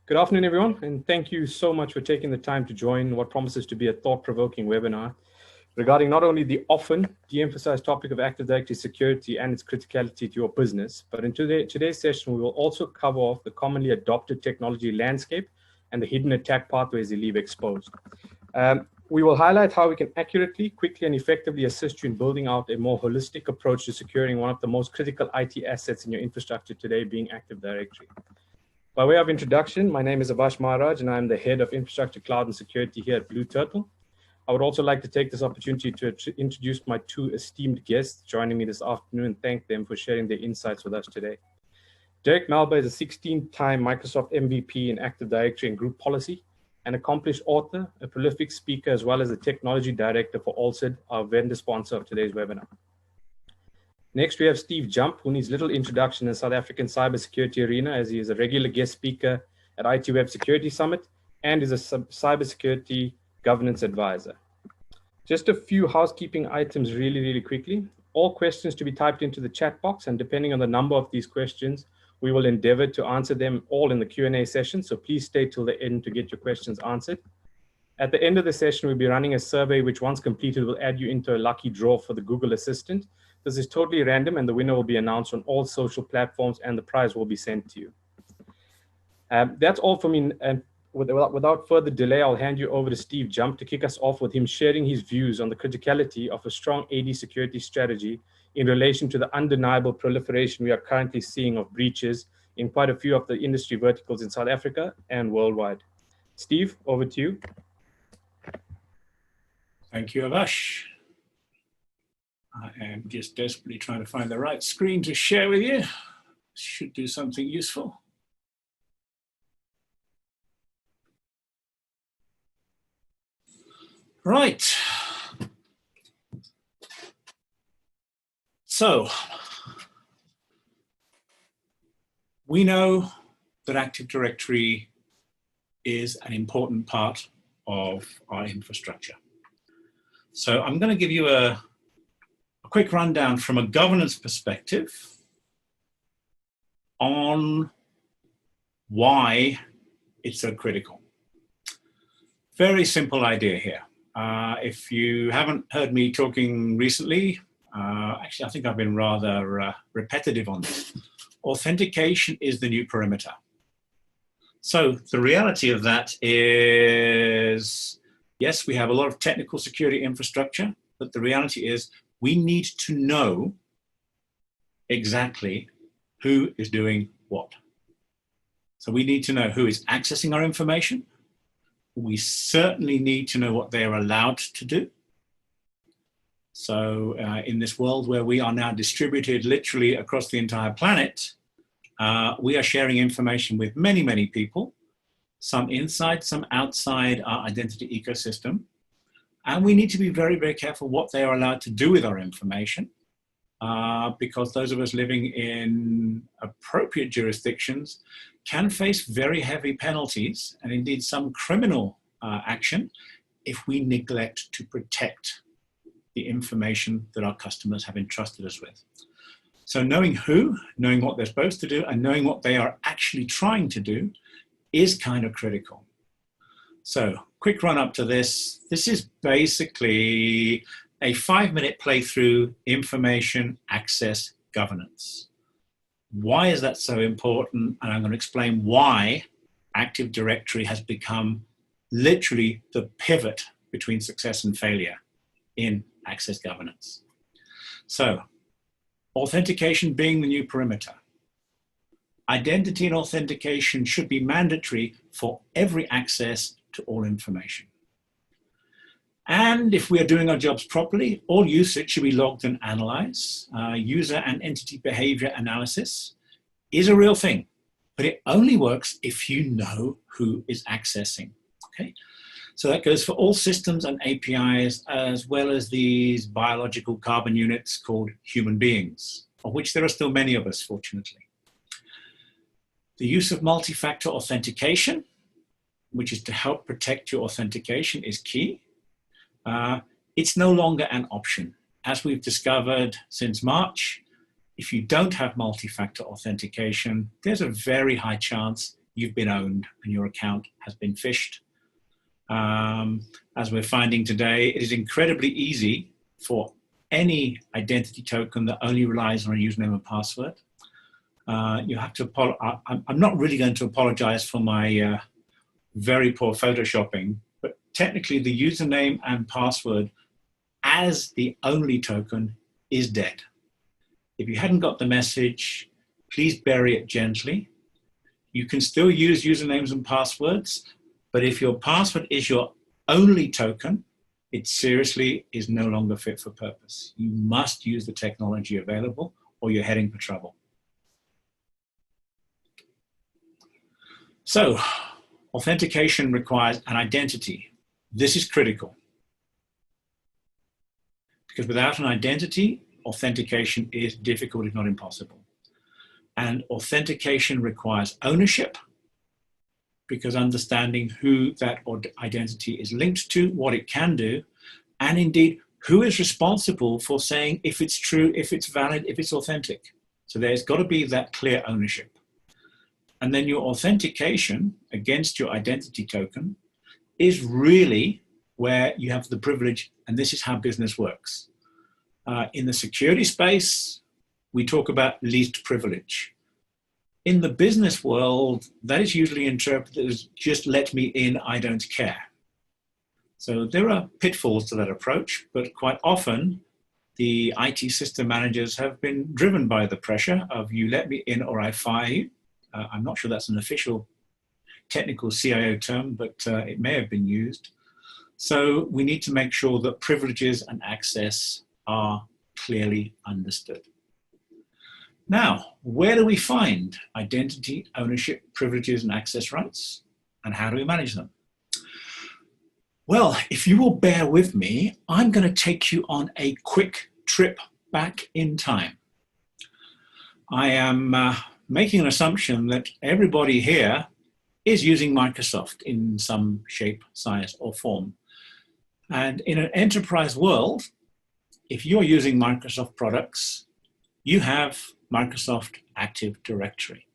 Good afternoon, everyone, and thank you so much for taking the time to join what promises to be a thought-provoking webinar regarding not only the often de-emphasized topic of Active Directory security and its criticality to your business, but in today's session, we will also cover off the commonly adopted technology landscape and the hidden attack pathways they leave exposed. We will highlight how we can accurately, quickly, and effectively assist you in building out a more holistic approach to securing one of the most critical IT assets in your infrastructure today, being Active Directory. By way of introduction, my name is Avash Maharaj, and I'm the head of infrastructure, cloud, and security here at Blue Turtle. I would also like to take this opportunity to introduce my two esteemed guests joining me this afternoon and thank them for sharing their insights with us today. Derek Melber is a 16-time Microsoft MVP in Active Directory and Group Policy, an accomplished author, a prolific speaker, as well as the technology director for Alsid, our vendor sponsor of today's webinar. Next, we have Steve Jump, who needs little introduction in the South African cybersecurity arena, as he is a regular guest speaker at IT Web Security Summit and is a cybersecurity governance advisor. Just a few housekeeping items really quickly. All questions to be typed into the chat box, and depending on the number of these questions, we will endeavor to answer them all in the Q&A session, so please stay till the end to get your questions answered. At the end of the session, we'll be running a survey which, once completed, will add you into a lucky draw for the Google Assistant. This is totally random, and the winner will be announced on all social platforms, and the prize will be sent to you. That's all for me, and without further delay, I'll hand you over to Steve Jump to kick us off with him sharing his views on the criticality of a strong AD security strategy in relation to the undeniable proliferation we are currently seeing of breaches in quite a few of the industry verticals in South Africa and worldwide. Steve, over to you. Thank you, Avash. I am just desperately trying to find the right screen to share with you. Should do something useful. Right. So, we know that Active Directory is an important part of our infrastructure. So I'm going to give you a quick rundown from a governance perspective on why it's so critical. Very simple idea here. If you haven't heard me talking recently, actually I think I've been rather repetitive on this. Authentication is the new perimeter. So the reality of that is, yes, we have a lot of technical security infrastructure, but the reality is we need to know exactly who is doing what. So we need to know who is accessing our information. We certainly need to know what they are allowed to do. So in this world where we are now distributed literally across the entire planet, we are sharing information with many people, some inside, some outside our identity ecosystem. And we need to be very careful what they are allowed to do with our information, because those of us living in appropriate jurisdictions can face very heavy penalties and indeed some criminal action if we neglect to protect the information that our customers have entrusted us with. So knowing who, knowing what they're supposed to do, and knowing what they are actually trying to do is kind of critical. So quick run up to this. This is basically a 5-minute playthrough information access governance. Why is that so important? And I'm going to explain why Active Directory has become literally the pivot between success and failure in access governance. So, authentication being the new perimeter. Identity and authentication should be mandatory for every access to all information. And if we are doing our jobs properly, all usage should be logged and analyzed. User and entity behavior analysis is a real thing, but it only works if you know who is accessing, okay? So that goes for all systems and APIs, as well as these biological carbon units called human beings, of which there are still many of us, fortunately. The use of multi-factor authentication, which is to help protect your authentication, is key. It's no longer an option. As we've discovered since March, if you don't have multi-factor authentication, there's a very high chance you've been owned and your account has been phished. As we're finding today, it is incredibly easy for any identity token that only relies on a username and password. You have to I'm not really going to apologize for my very poor photoshopping, but technically the username and password as the only token is dead. If you hadn't got the message, please bury it gently. You can still use usernames and passwords, but if your password is your only token, it seriously is no longer fit for purpose. You must use the technology available or you're heading for trouble. So, authentication requires an identity. This is critical. Because without an identity, authentication is difficult, if not impossible. And authentication requires ownership, because understanding who that identity is linked to, what it can do, and indeed who is responsible for saying if it's true, if it's valid, if it's authentic. So there's got to be that clear ownership. And then your authentication against your identity token is really where you have the privilege, and this is how business works. In the security space, we talk about least privilege. In the business world, that is usually interpreted as just let me in, I don't care. So there are pitfalls to that approach, but quite often the IT system managers have been driven by the pressure of you let me in or I fire you. I'm not sure that's an official technical CIO term, but it may have been used. So we need to make sure that privileges and access are clearly understood. Now, where do we find identity, ownership, privileges, and access rights? And how do we manage them? Well, if you will bear with me, I'm going to take you on a quick trip back in time. I am making an assumption that everybody here is using Microsoft in some shape, size, or form. And in an enterprise world, if you're using Microsoft products, you have Microsoft Active Directory.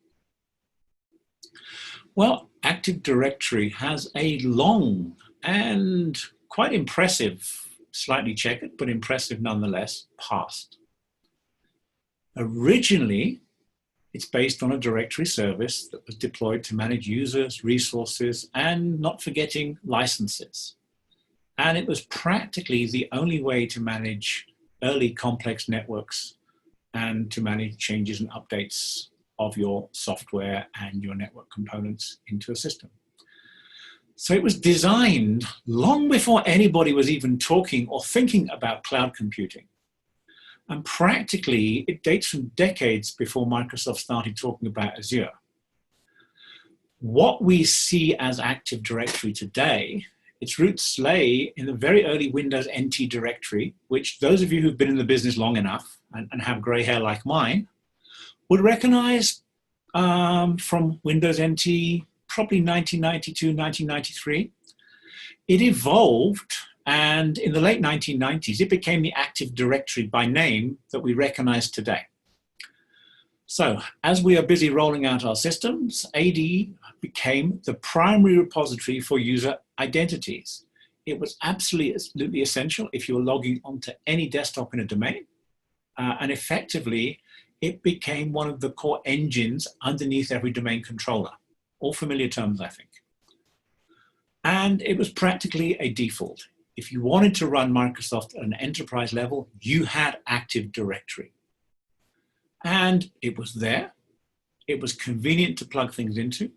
Well, Active Directory has a long and quite impressive, slightly checkered, but impressive nonetheless, past. Originally, it's based on a directory service that was deployed to manage users, resources, and not forgetting licenses. And it was practically the only way to manage early complex networks and to manage changes and updates of your software and your network components into a system. So it was designed long before anybody was even talking or thinking about cloud computing. And practically, it dates from decades before Microsoft started talking about Azure. What we see as Active Directory today, its roots lay in the very early Windows NT directory, which those of you who've been in the business long enough and have gray hair like mine would recognize from Windows NT, probably 1992, 1993. It evolved, and in the late 1990s, it became the Active Directory by name that we recognize today. So as we are busy rolling out our systems, AD became the primary repository for user identities. It was absolutely essential if you were logging onto any desktop in a domain. And effectively, it became one of the core engines underneath every domain controller. All familiar terms, I think. And it was practically a default. If you wanted to run Microsoft at an enterprise level, you had Active Directory. And it was there. It was convenient to plug things into.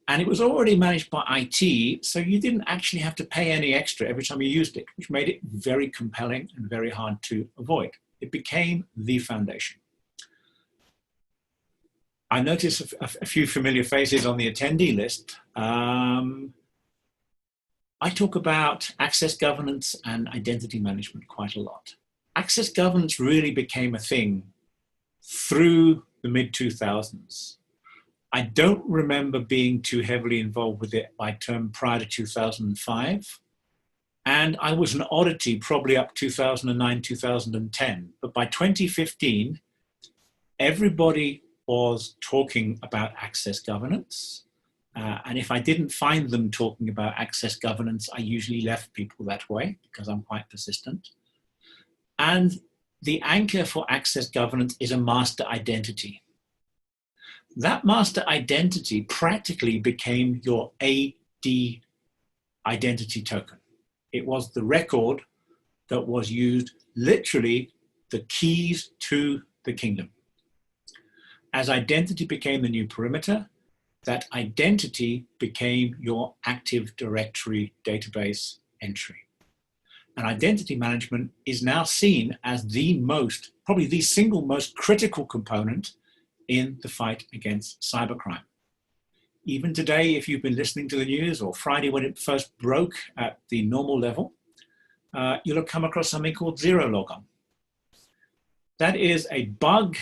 And it was already managed by IT, so you didn't actually have to pay any extra every time you used it, which made it very compelling and very hard to avoid. It became the foundation. I noticed a few familiar faces on the attendee list. I talk about access governance and identity management quite a lot. Access governance really became a thing through the mid-2000s. I don't remember being too heavily involved with it by term prior to 2005. And I was an oddity probably up 2009, 2010. But by 2015, everybody was talking about access governance. And if I didn't find them talking about access governance, I usually left people that way because I'm quite persistent. And the anchor for access governance is a master identity. That master identity practically became your AD identity token. It was the record that was used, literally the keys to the kingdom. As identity became the new perimeter, that identity became your Active Directory database entry. And identity management is now seen as the most, probably the single most critical component in the fight against cybercrime. Even today, if you've been listening to the news, or Friday when it first broke at the normal level, you'll have come across something called zero logon. That is a bug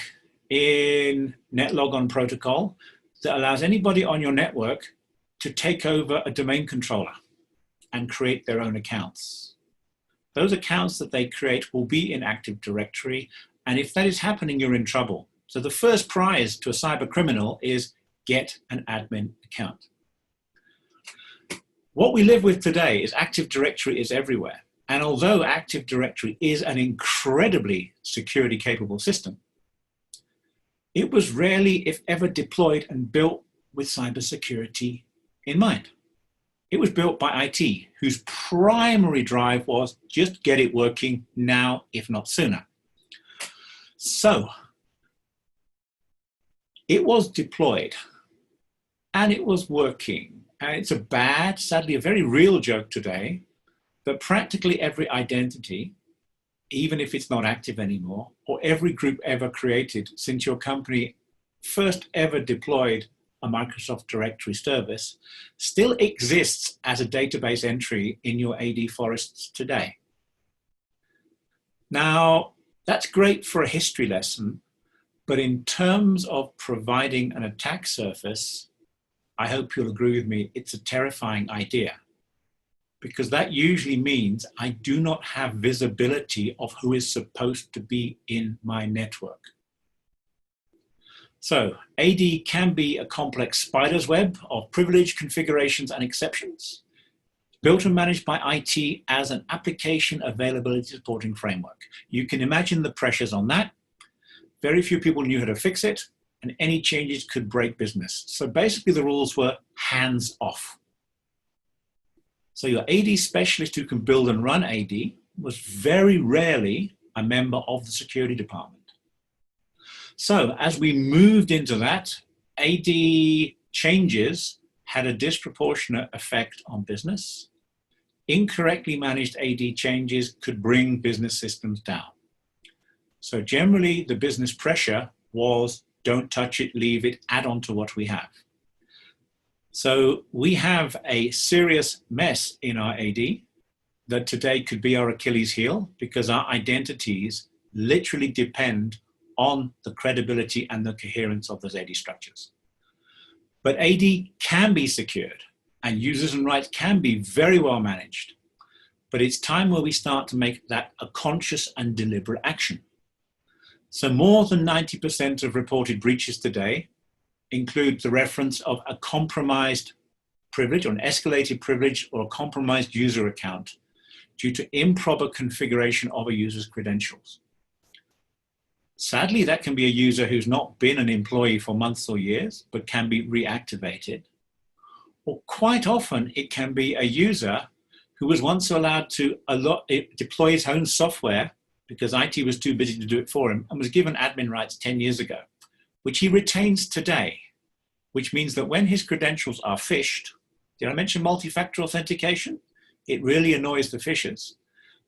in NetLogon protocol that allows anybody on your network to take over a domain controller and create their own accounts. Those accounts that they create will be in Active Directory, and if that is happening, you're in trouble. So the first prize to a cyber criminal is get an admin account. What we live with today is Active Directory is everywhere. And although Active Directory is an incredibly security capable system, it was rarely, if ever, deployed and built with cybersecurity in mind. It was built by IT, whose primary drive was just get it working now, if not sooner. So it was deployed and it was working. And it's a bad, sadly, a very real joke today that practically every identity, even if it's not active anymore, or every group ever created since your company first ever deployed a Microsoft directory service, still exists as a database entry in your AD forests today. Now, that's great for a history lesson, but in terms of providing an attack surface, I hope you'll agree with me, it's a terrifying idea, because that usually means I do not have visibility of who is supposed to be in my network. So AD can be a complex spider's web of privilege, configurations, and exceptions, built and managed by IT as an application availability supporting framework. You can imagine the pressures on that. Very few people knew how to fix it, and any changes could break business. So basically the rules were hands off. So your AD specialist who can build and run AD was very rarely a member of the security department. So as we moved into that, AD changes had a disproportionate effect on business. Incorrectly managed AD changes could bring business systems down. So generally the business pressure was don't touch it, leave it, add on to what we have. So we have a serious mess in our AD that today could be our Achilles heel, because our identities literally depend on the credibility and the coherence of those AD structures. But AD can be secured and users and rights can be very well managed. But it's time where we start to make that a conscious and deliberate action. So more than 90% of reported breaches today include the reference of a compromised privilege or an escalated privilege or a compromised user account due to improper configuration of a user's credentials. Sadly, that can be a user who's not been an employee for months or years, but can be reactivated. Or quite often, it can be a user who was once allowed to deploy his own software because IT was too busy to do it for him and was given admin rights 10 years ago, which he retains today, which means that when his credentials are phished, did I mention multi-factor authentication? It really annoys the phishers.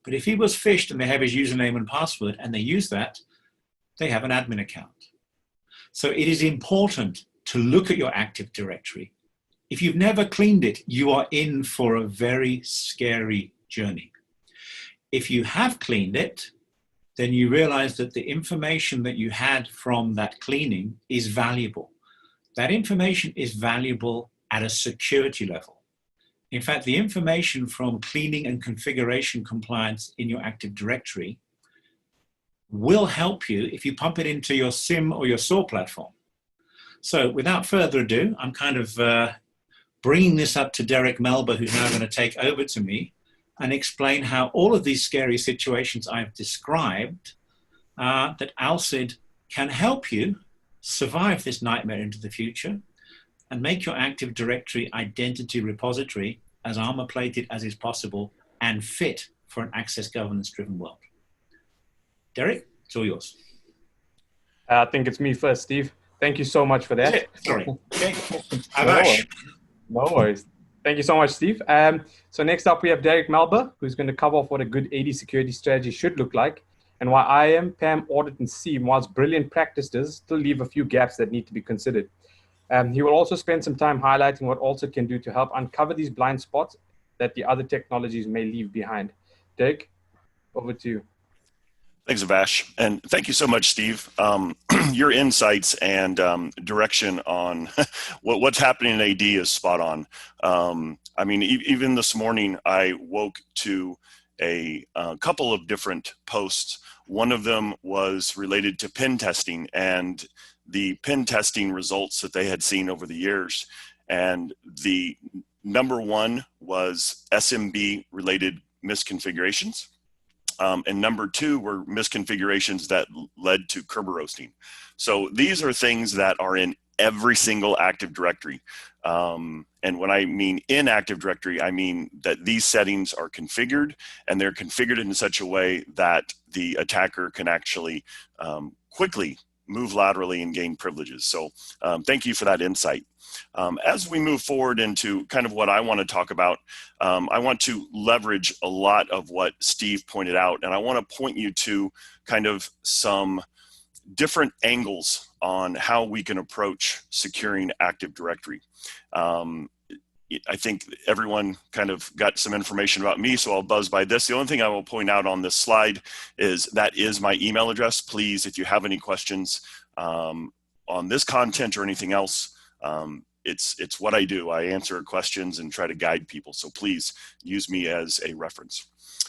But if he was phished and they have his username and password and they use that, they have an admin account. So it is important to look at your Active Directory. If you've never cleaned it, you are in for a very scary journey. If you have cleaned it, then you realize that the information that you had from that cleaning is valuable. That information is valuable at a security level. In fact, the information from cleaning and configuration compliance in your Active Directory will help you if you pump it into your SIEM or your SOAR platform. So without further ado, I'm kind of bringing this up to Derek Melber, who's now going to take over to me and explain how all of these scary situations I've described, that Alsid can help you survive this nightmare into the future and make your Active Directory identity repository as armor-plated as is possible and fit for an access governance-driven world. Derek, it's all yours. I think it's me first, Steve. Thank you so much for that. Sorry. Okay. No worries. Thank you so much, Steve. So next up, we have Derek Melber, who's going to cover off what a good AD security strategy should look like and why IAM, PAM, audit, and SIEM, whilst brilliant practices, still leave a few gaps that need to be considered. He will also spend some time highlighting what Alsid can do to help uncover these blind spots that the other technologies may leave behind. Derek, over to you. Thanks, Avash. And thank you so much, Steve. Your insights and direction on what's happening in AD is spot on. I mean, even this morning, I woke to a couple of different posts. One of them was related to pen testing and the pen testing results that they had seen over the years. And the number one was SMB related misconfigurations. And number two were misconfigurations that led to Kerberoasting. So these are things that are in every single Active Directory. And when I mean in Active Directory, I mean that these settings are configured and they're configured in such a way that the attacker can actually quickly move laterally and gain privileges. So thank you for that insight. As we move forward into kind of what I want to talk about, I want to leverage a lot of what Steve pointed out, and I want to point you to kind of some different angles on how we can approach securing Active Directory. I think everyone kind of got some information about me, so I'll buzz by this. The only thing I will point out on this slide is that is my email address. Please, if you have any questions on this content or anything else, it's what I do. I answer questions and try to guide people. So please use me as a reference.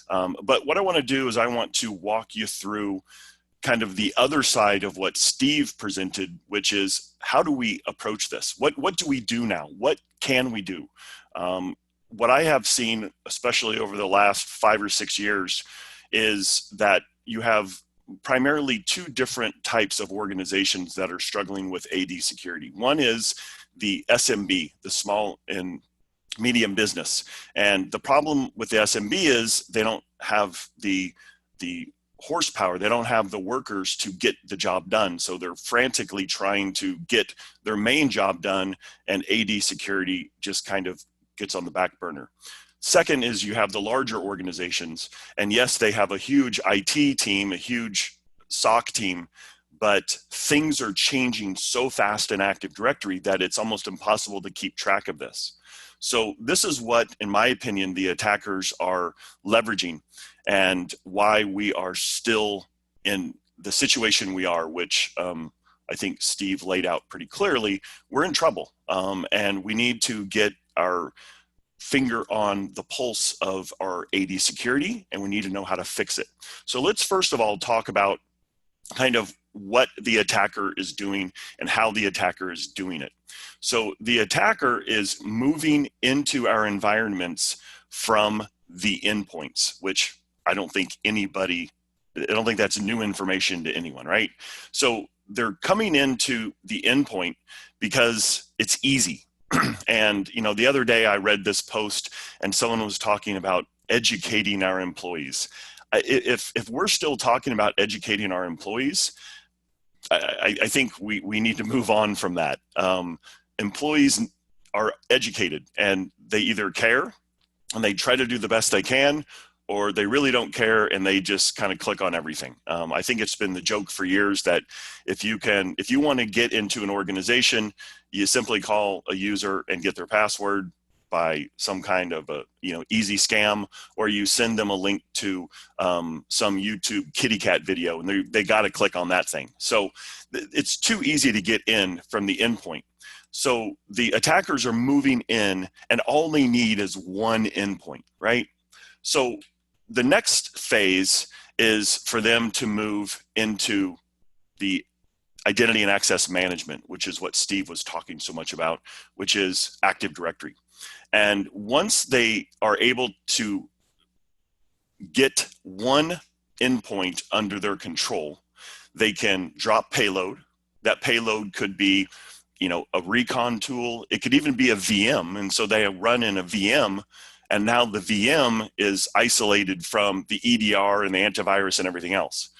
But what I want to do is I want to walk you through kind of the other side of what Steve presented, which is how do we approach this? What do we do now? What can we do? What I have seen, especially over the last 5 or 6 years, is that you have primarily two different types of organizations that are struggling with AD security. One is the SMB, the small and medium business. And the problem with the SMB is they don't have the horsepower, they don't have the workers to get the job done. So they're frantically trying to get their main job done, and AD security just kind of gets on the back burner. Second is you have the larger organizations, and yes, they have a huge IT team, a huge SOC team, but things are changing so fast in Active Directory that it's almost impossible to keep track of this. So this is what, in my opinion, the attackers are leveraging, and why we are still in the situation we are, which I think Steve laid out pretty clearly. We're in trouble, and we need to get our finger on the pulse of our AD security, and we need to know how to fix it. So let's first of all talk about kind of what the attacker is doing and how the attacker is doing it. So the attacker is moving into our environments from the endpoints, which I don't think that's new information to anyone, right? So they're coming into the endpoint because it's easy. And you know, the other day I read this post and someone was talking about educating our employees. If we're still talking about educating our employees, I think we need to move on from that. Employees are educated and they either care and they try to do the best they can, or they really don't care and they just kind of click on everything. I think it's been the joke for years that if you want to get into an organization, you simply call a user and get their password by some kind of a easy scam, or you send them a link to some YouTube kitty cat video and they got to click on that thing. So it's too easy to get in from the endpoint. So the attackers are moving in and all they need is one endpoint, right? So the next phase is for them to move into the identity and access management, which is what Steve was talking so much about, which is Active Directory. And once they are able to get one endpoint under their control, they can drop payload. That payload could be, a recon tool. It could even be a VM. And so they run in a VM, and now the VM is isolated from the EDR and the antivirus and everything else.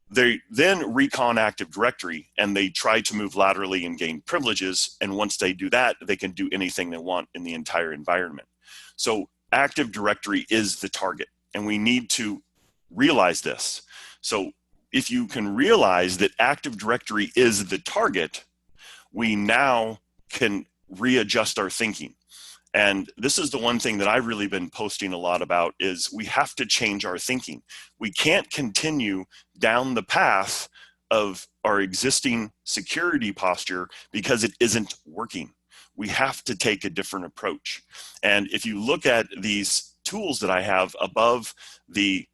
They then recon Active Directory, and they try to move laterally and gain privileges. And once they do that, they can do anything they want in the entire environment. So Active Directory is the target, and we need to realize this. So if you can realize that Active Directory is the target, we now can readjust our thinking. And this is the one thing that I've really been posting a lot about, is we have to change our thinking. We can't continue down the path of our existing security posture because it isn't working. We have to take a different approach. And if you look at these tools that I have above the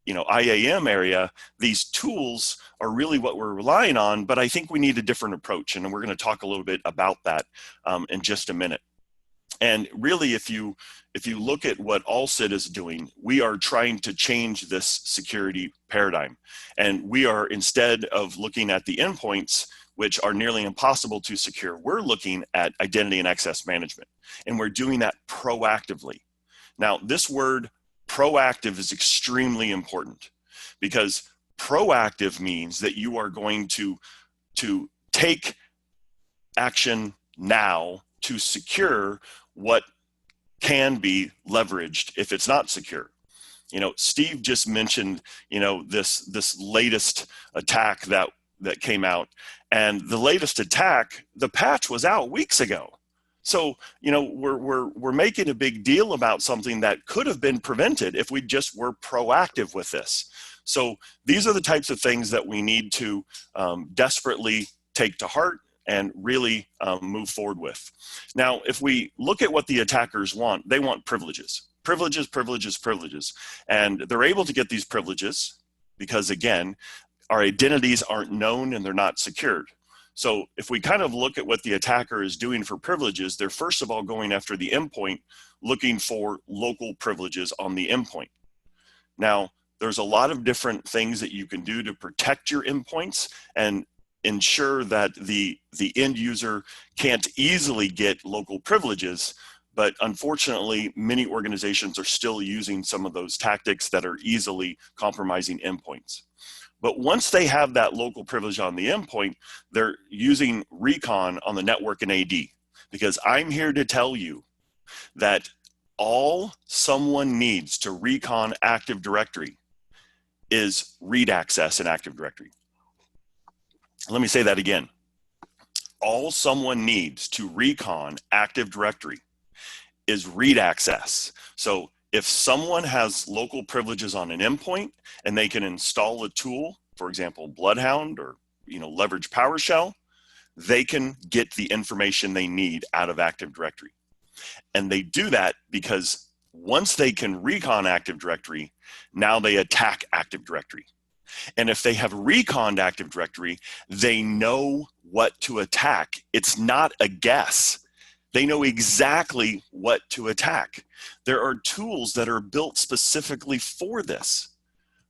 IAM area, these tools are really what we're relying on, but I think we need a different approach. And we're going to talk a little bit about that in just a minute. And really, if you look at what Alsid is doing, we are trying to change this security paradigm. And we are, instead of looking at the endpoints, which are nearly impossible to secure, we're looking at identity and access management. And we're doing that proactively. Now, this word proactive is extremely important, because proactive means that you are going to take action now to secure what can be leveraged if it's not secure. Steve just mentioned, this latest attack that came out, and the latest attack, the patch was out weeks ago. So, we're making a big deal about something that could have been prevented if we just were proactive with this. So these are the types of things that we need to desperately take to heart and really move forward with. Now, if we look at what the attackers want, they want privileges. Privileges, privileges, privileges. And they're able to get these privileges because, again, our identities aren't known and they're not secured. So if we kind of look at what the attacker is doing for privileges, they're first of all going after the endpoint, looking for local privileges on the endpoint. Now, there's a lot of different things that you can do to protect your endpoints and ensure that the end user can't easily get local privileges. But unfortunately, many organizations are still using some of those tactics that are easily compromising endpoints. But once they have that local privilege on the endpoint, they're using recon on the network and AD. Because I'm here to tell you that all someone needs to recon Active Directory is read access in Active Directory. Let me say that again. All someone needs to recon Active Directory is read access. So if someone has local privileges on an endpoint and they can install a tool, for example, Bloodhound or leverage PowerShell, they can get the information they need out of Active Directory. And they do that because once they can recon Active Directory, now they attack Active Directory. And if they have reconned Active Directory, they know what to attack. It's not a guess. They know exactly what to attack. There are tools that are built specifically for this,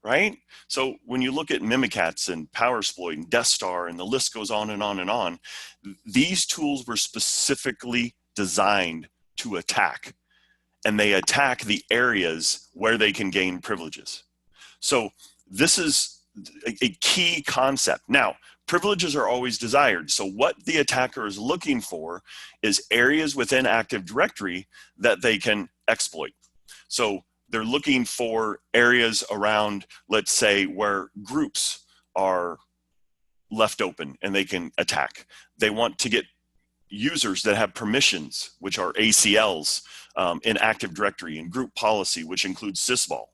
right? So when you look at Mimikatz and Powersploit and Death Star, and the list goes on and on and on, these tools were specifically designed to attack. And they attack the areas where they can gain privileges. So this is a key concept. Now, privileges are always desired. So what the attacker is looking for is areas within Active Directory that they can exploit. So they're looking for areas around, let's say, where groups are left open and they can attack. They want to get users that have permissions, which are ACLs, in Active Directory, and group policy, which includes sysvol.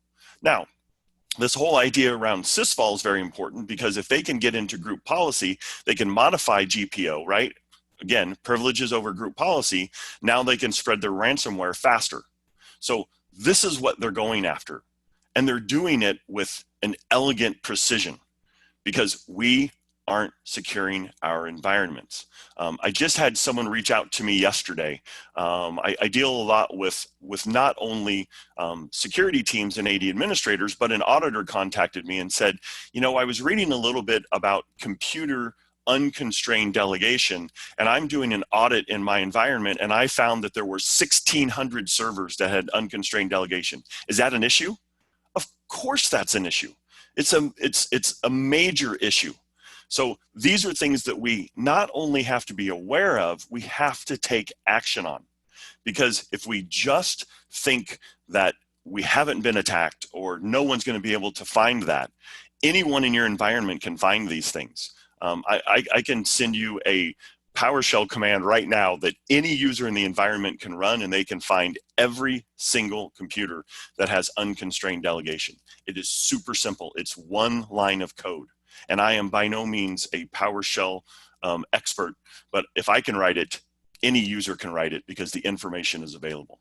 Now, this whole idea around sysvol is very important, because if they can get into group policy, they can modify GPO, right? Again, privileges over group policy. Now they can spread their ransomware faster. So this is what they're going after. And they're doing it with an elegant precision, because we aren't securing our environments. I just had someone reach out to me yesterday. I deal a lot with not only security teams and AD administrators, but an auditor contacted me and said, you know, I was reading a little bit about computer unconstrained delegation, and I'm doing an audit in my environment, and I found that there were 1,600 servers that had unconstrained delegation. Is that an issue? Of course that's an issue. It's a major issue. So these are things that we not only have to be aware of, we have to take action on. Because if we just think that we haven't been attacked or no one's going to be able to find that, anyone in your environment can find these things. I can send you a PowerShell command right now that any user in the environment can run, and they can find every single computer that has unconstrained delegation. It is super simple. It's one line of code. And I am by no means a PowerShell expert, but if I can write it, any user can write it because the information is available.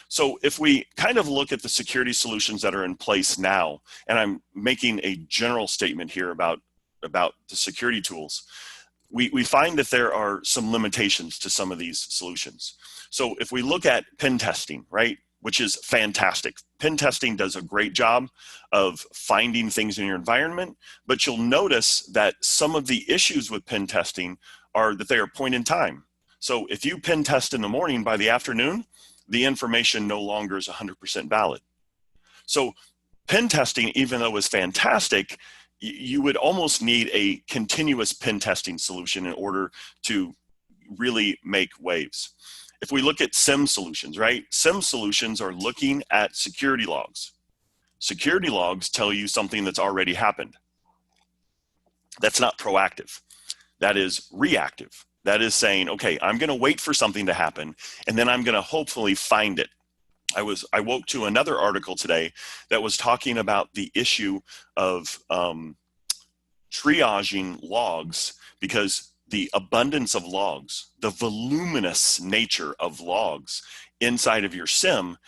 So if we kind of look at the security solutions that are in place now, and I'm making a general statement here about the security tools, we find that there are some limitations to some of these solutions. So if we look at pen testing, right, which is fantastic. Pen testing does a great job of finding things in your environment, but you'll notice that some of the issues with pen testing are that they are point in time. So if you pen test in the morning, by the afternoon, the information no longer is 100% valid. So pen testing, even though it's fantastic, you would almost need a continuous pen testing solution in order to really make waves. If we look at SIEMS solutions, right? SIEMS solutions are looking at security logs. Security logs tell you something that's already happened. That's not proactive. That is reactive. That is saying, okay, I'm going to wait for something to happen, and then I'm going to hopefully find it. I woke to another article today that was talking about the issue of triaging logs, because the abundance of logs, the voluminous nature of logs inside of your SIEM,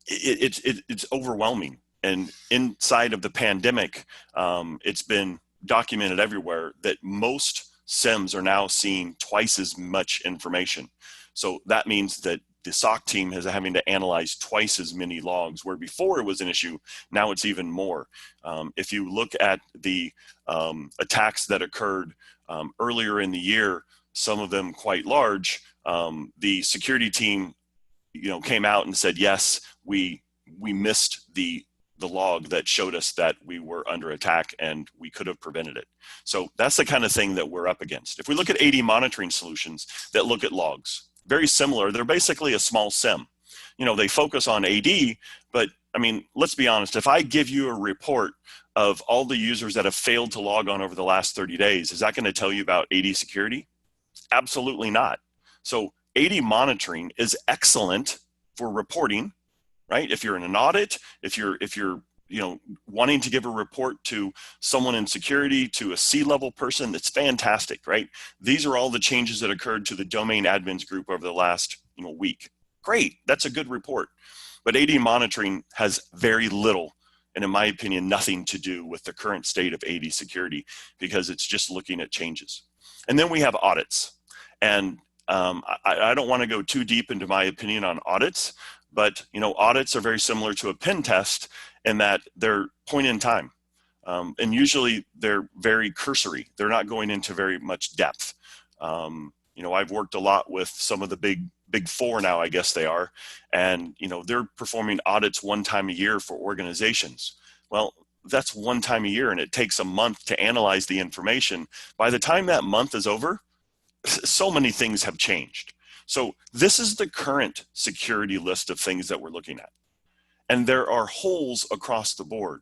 it's overwhelming. And inside of the pandemic, it's been documented everywhere that most SIEMs are now seeing twice as much information. So that means that the SOC team is having to analyze twice as many logs, where before it was an issue, now it's even more. If you look at the attacks that occurred earlier in the year, some of them quite large, the security team, came out and said, yes, we missed the log that showed us that we were under attack and we could have prevented it. So that's the kind of thing that we're up against. If we look at AD monitoring solutions that look at logs, very similar. They're basically a small SIEM. They focus on AD, but I mean, let's be honest. If I give you a report of all the users that have failed to log on over the last 30 days, is that going to tell you about AD security? Absolutely not. So AD monitoring is excellent for reporting, right? If you're in an audit, if you're wanting to give a report to someone in security, to a C-level person, that's fantastic, right? These are all the changes that occurred to the domain admins group over the last week. Great, that's a good report. But AD monitoring has very little, and in my opinion, nothing to do with the current state of AD security, because it's just looking at changes. And then we have audits. And I don't want to go too deep into my opinion on audits, but audits are very similar to a pen test in that they're point in time. And usually they're very cursory. They're not going into very much depth. I've worked a lot with some of the big four now, I guess they are, and they're performing audits one time a year for organizations. Well, that's one time a year, and it takes a month to analyze the information. By the time that month is over, so many things have changed. So this is the current security list of things that we're looking at. And there are holes across the board.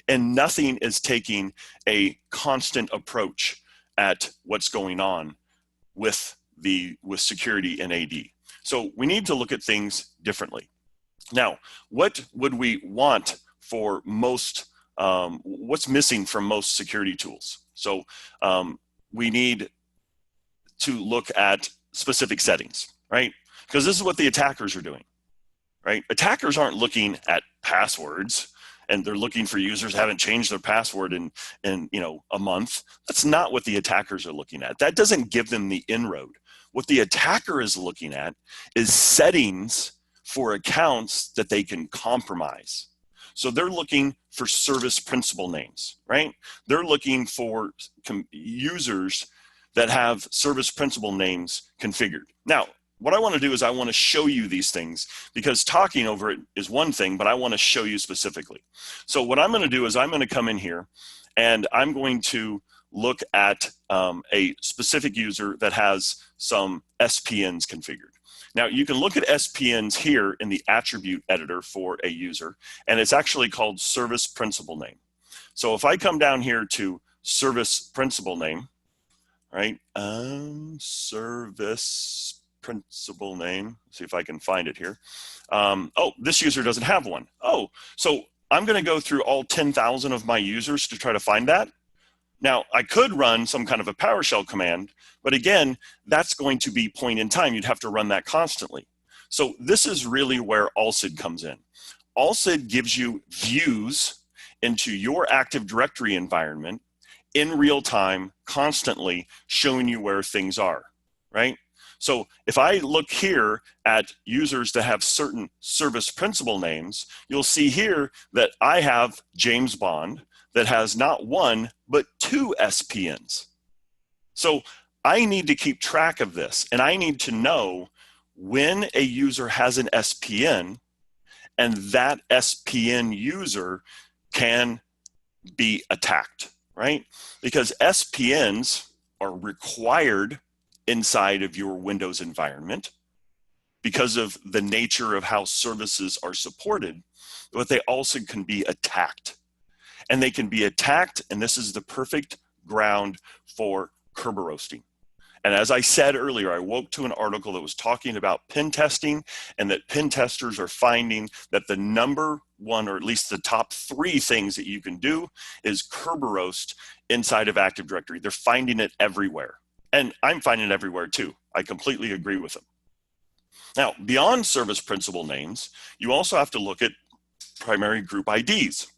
And nothing is taking a constant approach at what's going on with security in AD. So we need to look at things differently. Now, what would we want for most, what's missing from most security tools? So we need to look at specific settings, right? Because this is what the attackers are doing, right? Attackers aren't looking at passwords and they're looking for users who haven't changed their password in a month. That's not what the attackers are looking at. That doesn't give them the inroad. What the attacker is looking at is settings for accounts that they can compromise. So they're looking for service principal names, right? They're looking for users that have service principal names configured. Now, what I want to do is I want to show you these things, because talking over it is one thing, but I want to show you specifically. So what I'm going to do is I'm going to come in here and I'm going to look at a specific user that has some SPNs configured. Now, you can look at SPNs here in the attribute editor for a user, and it's actually called service principal name. So if I come down here to service principal name, right, service principal name, see if I can find it here. Oh, this user doesn't have one. Oh, so I'm going to go through all 10,000 of my users to try to find that. Now, I could run some kind of a PowerShell command, but again, that's going to be point in time. You'd have to run that constantly. So this is really where Alsid comes in. Alsid gives you views into your Active Directory environment in real time, constantly showing you where things are, right? So if I look here at users that have certain service principal names, you'll see here that I have James Bond that has not one, but 2 SPNs. So I need to keep track of this, and I need to know when a user has an SPN, and that SPN user can be attacked, right? Because SPNs are required inside of your Windows environment because of the nature of how services are supported, but they also can be attacked. And they can be attacked, and this is the perfect ground for Kerberoasting. And as I said earlier, I woke to an article that was talking about pen testing, and that pen testers are finding that the number one, or at least the top 3 things that you can do is Kerberoast inside of Active Directory. They're finding it everywhere. And I'm finding it everywhere too. I completely agree with them. Now, beyond service principal names, you also have to look at primary group IDs.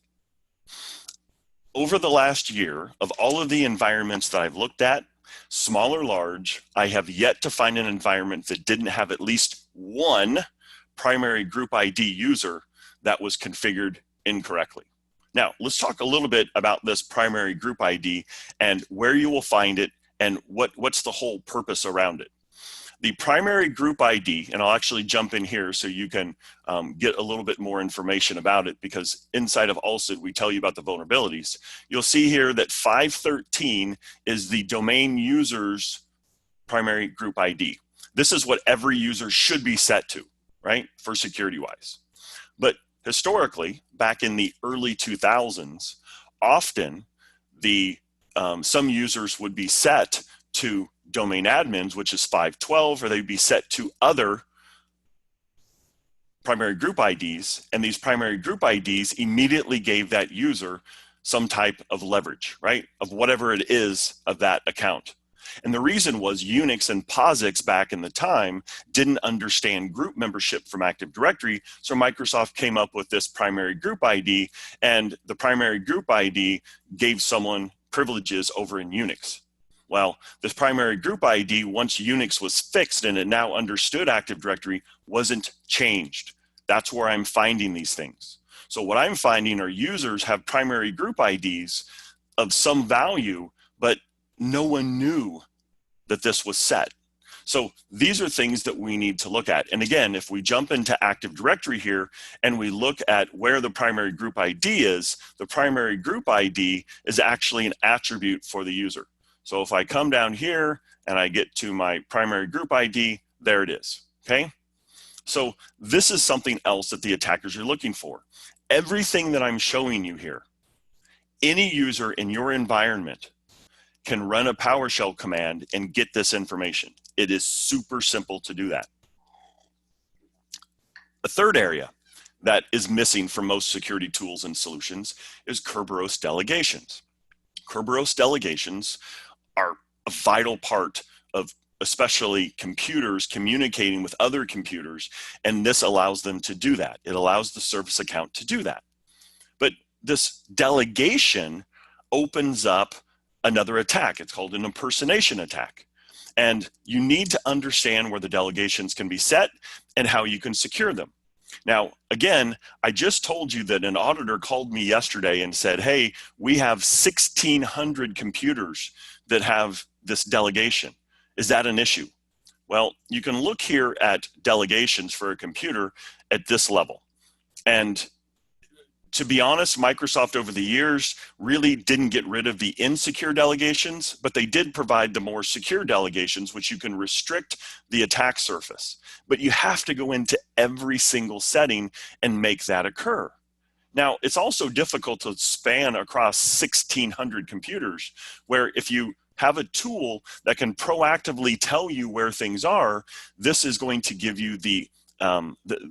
Over the last year, of all of the environments that I've looked at, small or large, I have yet to find an environment that didn't have at least one primary group ID user that was configured incorrectly. Now, let's talk a little bit about this primary group ID and where you will find it and what's the whole purpose around it. The primary group ID, and I'll actually jump in here so you can get a little bit more information about it, because inside of Alsid, we tell you about the vulnerabilities. You'll see here that 513 is the domain user's primary group ID. This is what every user should be set to, right, for security-wise. But historically, back in the early 2000s, often some users would be set to domain admins, which is 512, or they'd be set to other primary group IDs, and these primary group IDs immediately gave that user some type of leverage, right, of whatever it is of that account. And the reason was Unix and POSIX back in the time didn't understand group membership from Active Directory, so Microsoft came up with this primary group ID, and the primary group ID gave someone privileges over in Unix. Well, this primary group ID, once Unix was fixed and it now understood Active Directory, wasn't changed. That's where I'm finding these things. So what I'm finding are users have primary group IDs of some value, but no one knew that this was set. So these are things that we need to look at. And again, if we jump into Active Directory here and we look at where the primary group ID is, the primary group ID is actually an attribute for the user. So if I come down here and I get to my primary group ID, there it is, okay? So this is something else that the attackers are looking for. Everything that I'm showing you here, any user in your environment can run a PowerShell command and get this information. It is super simple to do that. A third area that is missing from most security tools and solutions is Kerberos delegations. Kerberos delegations are a vital part of especially computers communicating with other computers, and this allows them to do that. It allows the service account to do that. But this delegation opens up another attack. It's called an impersonation attack. And you need to understand where the delegations can be set and how you can secure them. Now, again, I just told you that an auditor called me yesterday and said, hey, we have 1,600 computers that have this delegation. Is that an issue? Well, you can look here at delegations for a computer at this level. And to be honest, Microsoft over the years really didn't get rid of the insecure delegations, but they did provide the more secure delegations, which you can restrict the attack surface. But you have to go into every single setting and make that occur. Now, it's also difficult to span across 1,600 computers, where if you have a tool that can proactively tell you where things are, this is going to give you the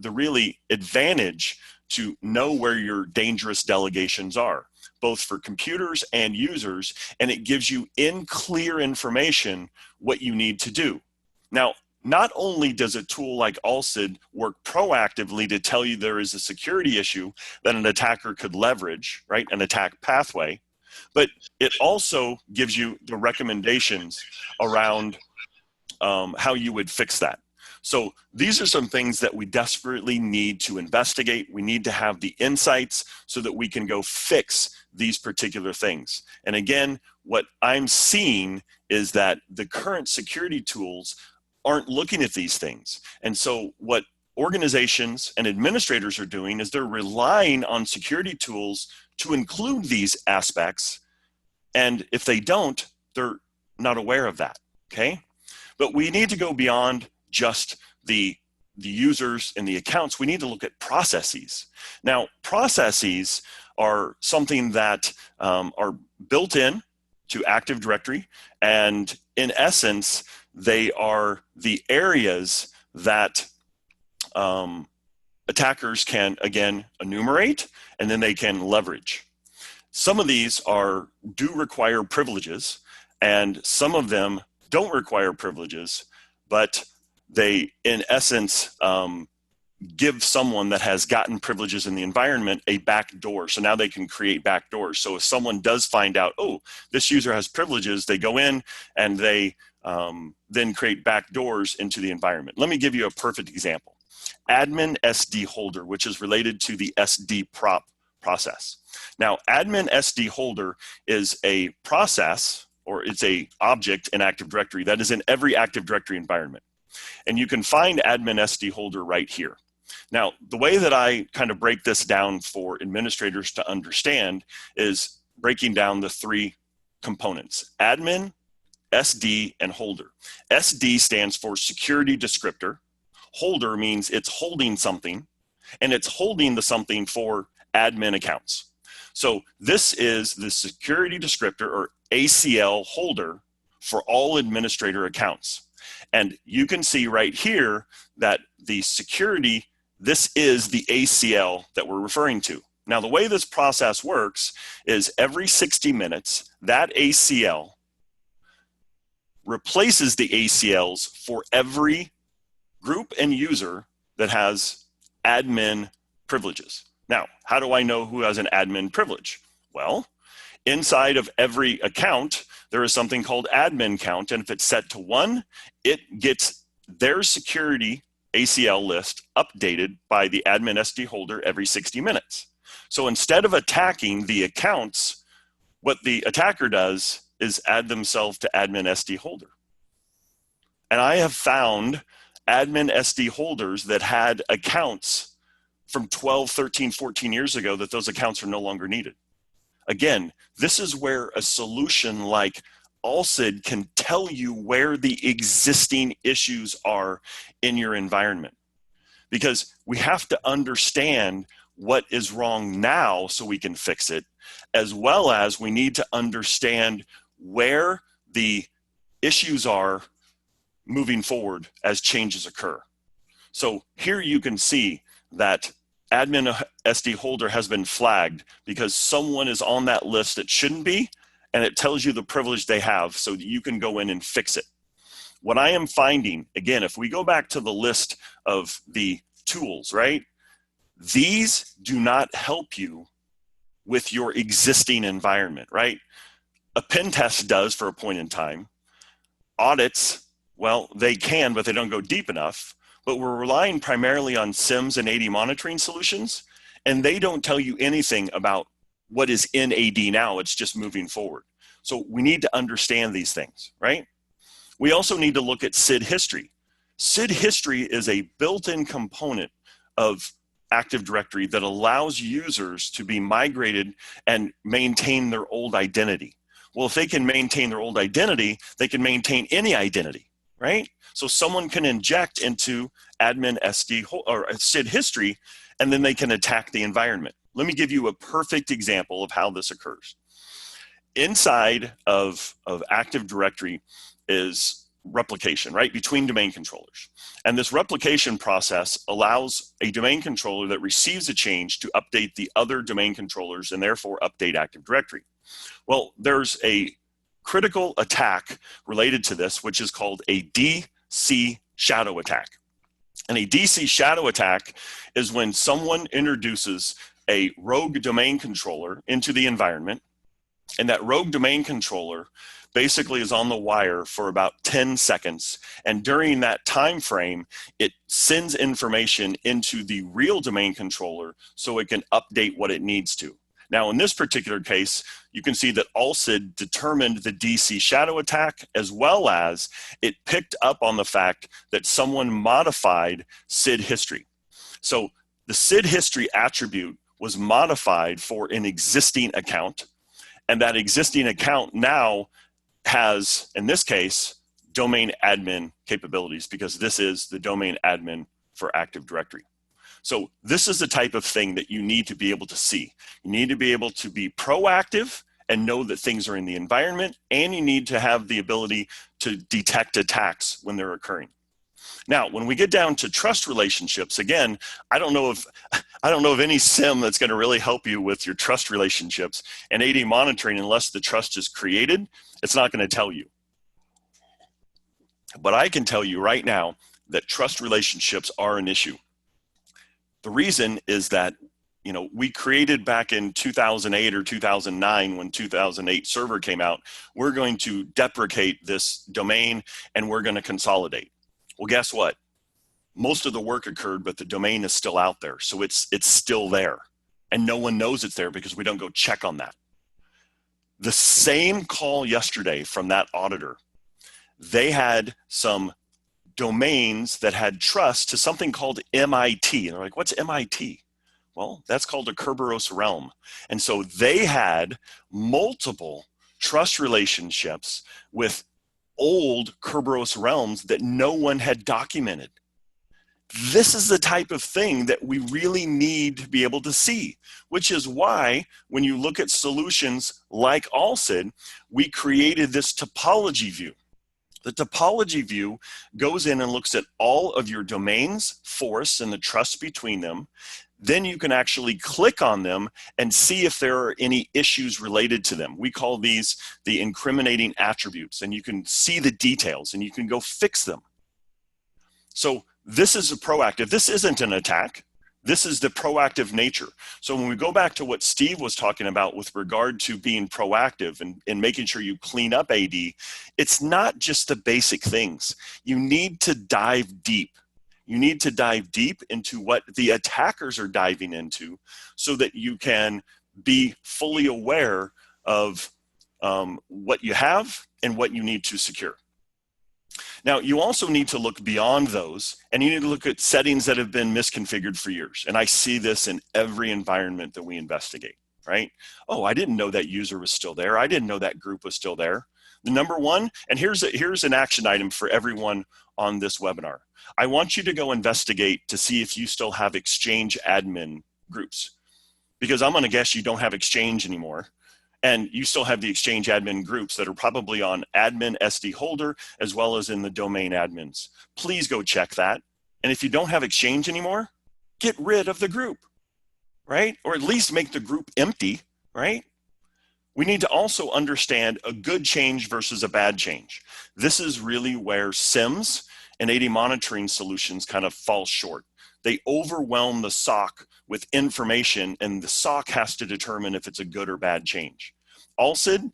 really advantage to know where your dangerous delegations are, both for computers and users, and it gives you in clear information what you need to do. Now, not only does a tool like Alsid work proactively to tell you there is a security issue that an attacker could leverage, right, an attack pathway, but it also gives you the recommendations around how you would fix that. So these are some things that we desperately need to investigate. We need to have the insights so that we can go fix these particular things. And again, what I'm seeing is that the current security tools aren't looking at these things. And so what organizations and administrators are doing is they're relying on security tools to include these aspects. And if they don't, they're not aware of that, okay? But we need to go beyond just the users and the accounts. We need to look at processes. Now, processes are something that are built in to Active Directory, and in essence, they are the areas that attackers can, again, enumerate, and then they can leverage. Some of these do require privileges, and some of them don't require privileges, but they, in essence, give someone that has gotten privileges in the environment a back door. So now they can create back doors. So if someone does find out, oh, this user has privileges, they go in and they then create back doors into the environment. Let me give you a perfect example. Admin SD holder, which is related to the SD prop process. Now, admin SD holder is a process, or it's a object in Active Directory that is in every Active Directory environment. And you can find admin SD holder right here. Now, the way that I kind of break this down for administrators to understand is breaking down the three components: admin, SD, and holder. SD stands for security descriptor. Holder means it's holding something, and it's holding the something for admin accounts. So this is the security descriptor, or ACL holder, for all administrator accounts. And you can see right here that the security, this is the ACL that we're referring to. Now, the way this process works is every 60 minutes, that ACL replaces the ACLs for every group and user that has admin privileges. Now, how do I know who has an admin privilege? Well, inside of every account, there is something called admin count, and if it's set to 1, it gets their security ACL list updated by the admin SD holder every 60 minutes. So instead of attacking the accounts, what the attacker does is add themselves to admin SD holder. And I have found admin SD holders that had accounts from 12, 13, 14 years ago that those accounts are no longer needed. Again, this is where a solution like Alsid can tell you where the existing issues are in your environment. Because we have to understand what is wrong now so we can fix it, as well as we need to understand where the issues are moving forward as changes occur. So here you can see that admin SD holder has been flagged because someone is on that list that shouldn't be, and it tells you the privilege they have so that you can go in and fix it. What I am finding, again, if we go back to the list of the tools, right? These do not help you with your existing environment, right? A pen test does for a point in time. Audits, well, they can, but they don't go deep enough. But we're relying primarily on SIEMS and AD monitoring solutions, and they don't tell you anything about what is in AD now. It's just moving forward. So we need to understand these things, right? We also need to look at SID history. SID history is a built-in component of Active Directory that allows users to be migrated and maintain their old identity. Well, if they can maintain their old identity, they can maintain any identity, right? So someone can inject into admin SD or SID history, and then they can attack the environment. Let me give you a perfect example of how this occurs. Inside of Active Directory is replication, right, between domain controllers. And this replication process allows a domain controller that receives a change to update the other domain controllers and therefore update Active Directory. Well, there's a critical attack related to this, which is called a DC shadow attack. And a DC shadow attack is when someone introduces a rogue domain controller into the environment, and that rogue domain controller basically is on the wire for about 10 seconds. And during that time frame, it sends information into the real domain controller so it can update what it needs to. Now, in this particular case, you can see that Alsid determined the DC shadow attack, as well as it picked up on the fact that someone modified SID history. So the SID history attribute was modified for an existing account, and that existing account now has, in this case, domain admin capabilities, because this is the domain admin for Active Directory. So this is the type of thing that you need to be able to see. You need to be able to be proactive and know that things are in the environment, and you need to have the ability to detect attacks when they're occurring. Now, when we get down to trust relationships, again, I don't know of any SIM that's going to really help you with your trust relationships. And AD monitoring, unless the trust is created, it's not going to tell you. But I can tell you right now that trust relationships are an issue. The reason is that, you know, we created back in 2008 or 2009, when 2008 server came out, we're going to deprecate this domain and we're going to consolidate. Well, guess what? Most of the work occurred, but the domain is still out there. So it's still there. And no one knows it's there because we don't go check on that. The same call yesterday from that auditor, they had some domains that had trust to something called MIT. And they're like, what's MIT? Well, that's called a Kerberos realm. And so they had multiple trust relationships with old Kerberos realms that no one had documented. This is the type of thing that we really need to be able to see, which is why when you look at solutions like Alsid, we created this topology view. The topology view goes in and looks at all of your domains, forests, and the trust between them. Then you can actually click on them and see if there are any issues related to them. We call these the incriminating attributes, and you can see the details and you can go fix them. So this is a proactive. This isn't an attack. This is the proactive nature. So when we go back to what Steve was talking about with regard to being proactive and making sure you clean up AD, it's not just the basic things. You need to dive deep. You need to dive deep into what the attackers are diving into so that you can be fully aware of what you have and what you need to secure. Now, you also need to look beyond those, and you need to look at settings that have been misconfigured for years. And I see this in every environment that we investigate, right? Oh, I didn't know that user was still there. I didn't know that group was still there. The number one, and here's an action item for everyone on this webinar. I want you to go investigate to see if you still have Exchange admin groups, because I'm going to guess you don't have Exchange anymore. And you still have the Exchange admin groups that are probably on admin SD holder as well as in the domain admins. Please go check that. And if you don't have Exchange anymore, get rid of the group, right? Or at least make the group empty, right? We need to also understand a good change versus a bad change. This is really where SIEMS and AD monitoring solutions kind of fall short. They overwhelm the SOC with information, and the SOC has to determine if it's a good or bad change. Alsid,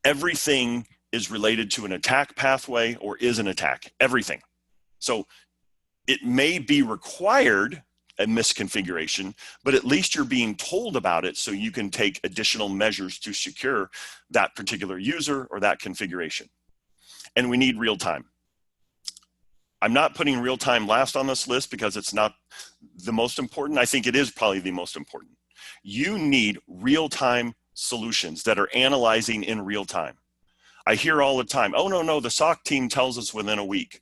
everything is related to an attack pathway or is an attack, everything. So it may be required, a misconfiguration, but at least you're being told about it so you can take additional measures to secure that particular user or that configuration. And we need real time. I'm not putting real time last on this list because it's not the most important. I think it is probably the most important. You need real time solutions that are analyzing in real time. I hear all the time, oh no, the SOC team tells us within a week.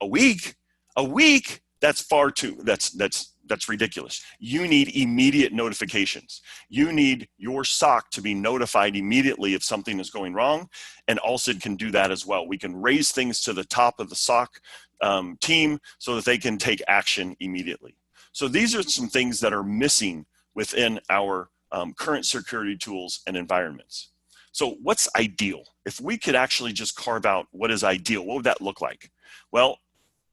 A week? A week? That's far too, that's ridiculous. You need immediate notifications. You need your SOC to be notified immediately if something is going wrong, and Alsid can do that as well. We can raise things to the top of the SOC team so that they can take action immediately. So these are some things that are missing within our current security tools and environments. So what's ideal? If we could actually just carve out what is ideal, what would that look like? Well,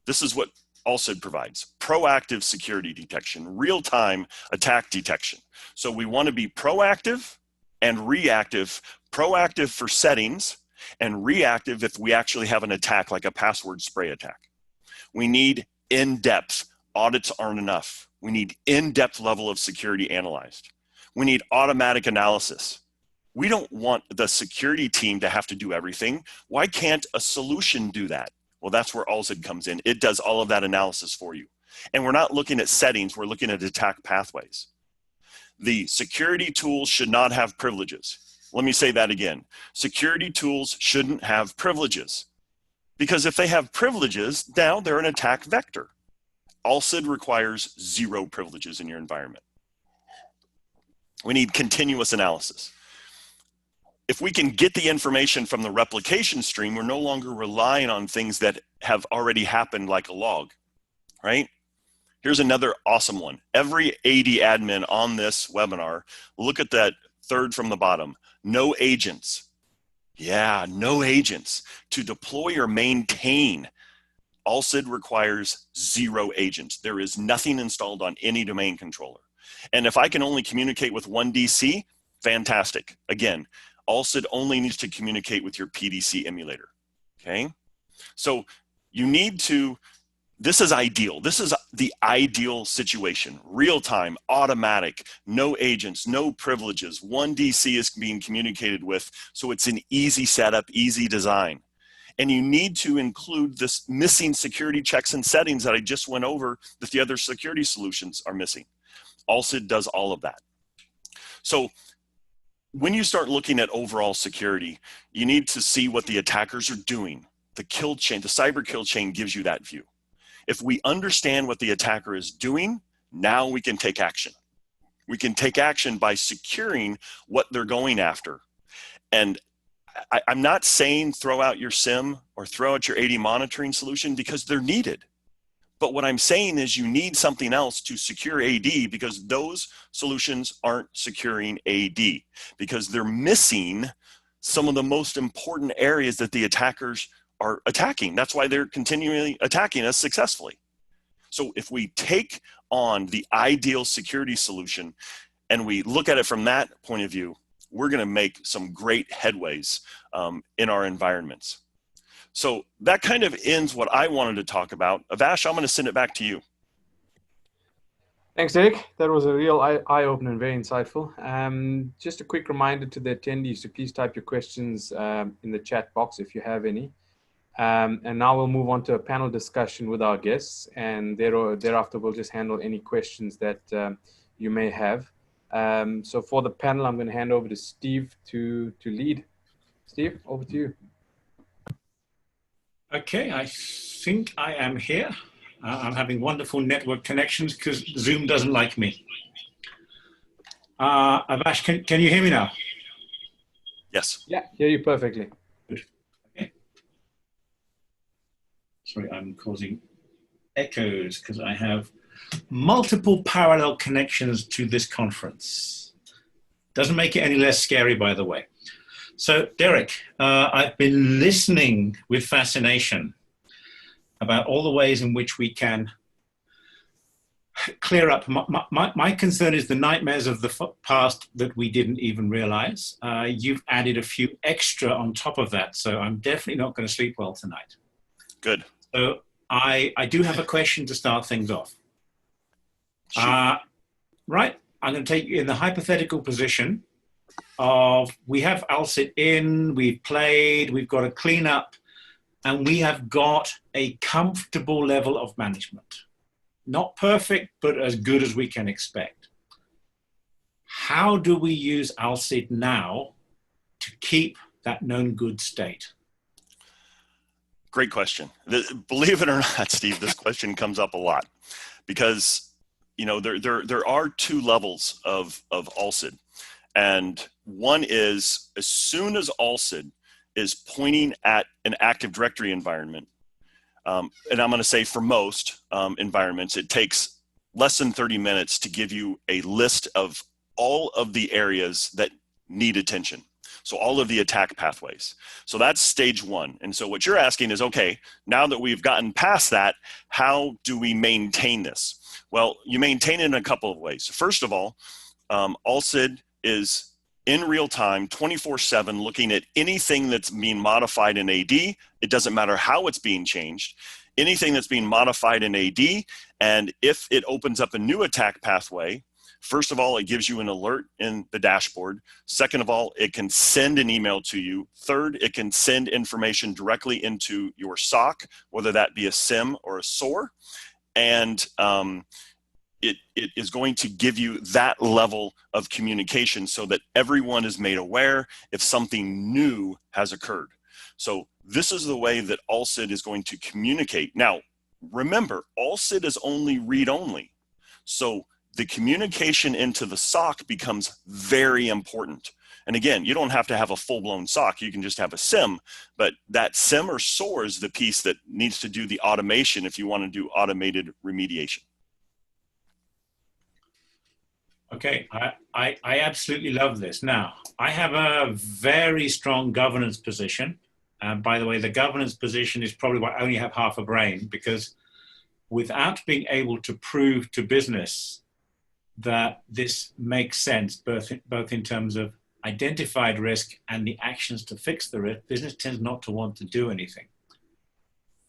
this is what Alsid provides: proactive security detection, real-time attack detection. So we want to be proactive and reactive. Proactive for settings and reactive if we actually have an attack like a password spray attack. We need in-depth. Audits aren't enough. We need in-depth level of security analyzed. We need automatic analysis. We don't want the security team to have to do everything. Why can't a solution do that? Well, that's where Alsid comes in. It does all of that analysis for you. And we're not looking at settings, we're looking at attack pathways. The security tools should not have privileges. Let me say that again. Security tools shouldn't have privileges, because if they have privileges, now they're an attack vector. Alsid requires 0 privileges in your environment. We need continuous analysis. If we can get the information from the replication stream, we're no longer relying on things that have already happened like a log, right? Here's another awesome one. Every AD admin on this webinar, look at that third from the bottom. No agents. Yeah, no agents. To deploy or maintain, Alsid requires 0 agents. There is nothing installed on any domain controller. And if I can only communicate with one DC, fantastic. Again, Alsid only needs to communicate with your PDC emulator, okay? So you need to, this is ideal. This is the ideal situation. Real time, automatic, no agents, no privileges. One DC is being communicated with, so it's an easy setup, easy design. And you need to include this missing security checks and settings that I just went over that the other security solutions are missing. Alsid does all of that. So when you start looking at overall security, you need to see what the attackers are doing. The kill chain, the cyber kill chain gives you that view. If we understand what the attacker is doing, now we can take action. We can take action by securing what they're going after. And I'm not saying throw out your SIEM or throw out your AD monitoring solution, because they're needed. But what I'm saying is you need something else to secure AD, because those solutions aren't securing AD, because they're missing some of the most important areas that the attackers are attacking. That's why they're continually attacking us successfully. So if we take on the ideal security solution and we look at it from that point of view, we're going to make some great headways in our environments. So that kind of ends what I wanted to talk about. Avash, I'm going to send it back to you. Thanks, Derek. That was a real eye-opener and very insightful. Just a quick reminder to the attendees to please type your questions in the chat box if you have any. And now we'll move on to a panel discussion with our guests, and thereafter we'll just handle any questions that you may have. So for the panel, I'm going to hand over to Steve to lead. Steve, over to you. Okay, I think I am here. I'm having wonderful network connections because Zoom doesn't like me. Avash, can you hear me now? Yes. Yeah, hear you perfectly. Good. Okay. Sorry, I'm causing echoes because I have multiple parallel connections to this conference. Doesn't make it any less scary, by the way. So, Derek, I've been listening with fascination about all the ways in which we can clear up. My concern is the nightmares of the past that we didn't even realize. You've added a few extra on top of that, so I'm definitely not going to sleep well tonight. Good. So I do have a question to start things off. Right, I'm going to take you in the hypothetical position of we have Alsid in, we've played, we've got a cleanup, and we have got a comfortable level of management. Not perfect, but as good as we can expect. How do we use Alsid now to keep that known good state? Great question. Believe it or not, Steve, this question comes up a lot because, you know, there are two levels of Alsid. And one is, as soon as Alsid is pointing at an Active Directory environment, and I'm going to say for most environments, it takes less than 30 minutes to give you a list of all of the areas that need attention. So all of the attack pathways. So that's stage one. And so what you're asking is, okay, now that we've gotten past that, how do we maintain this? Well, you maintain it in a couple of ways. First of all, Alsid is in real time, 24/7, looking at anything that's being modified in AD. It doesn't matter how it's being changed. Anything that's being modified in AD, and if it opens up a new attack pathway, first of all, it gives you an alert in the dashboard. Second of all, it can send an email to you. Third, it can send information directly into your SOC, whether that be a SIEM or a SOAR. And it is going to give you that level of communication so that everyone is made aware if something new has occurred. So this is the way that Alsid is going to communicate. Now, remember, Alsid is only read-only. So the communication into the SOC becomes very important. And again, you don't have to have a full-blown SOC. You can just have a SIEM, but that SIEM or SOAR is the piece that needs to do the automation if you want to do automated remediation. Okay, I absolutely love this. Now, I have a very strong governance position. By the way, the governance position is probably why I only have half a brain, because without being able to prove to business that this makes sense, both in terms of identified risk and the actions to fix the risk, business tends not to want to do anything.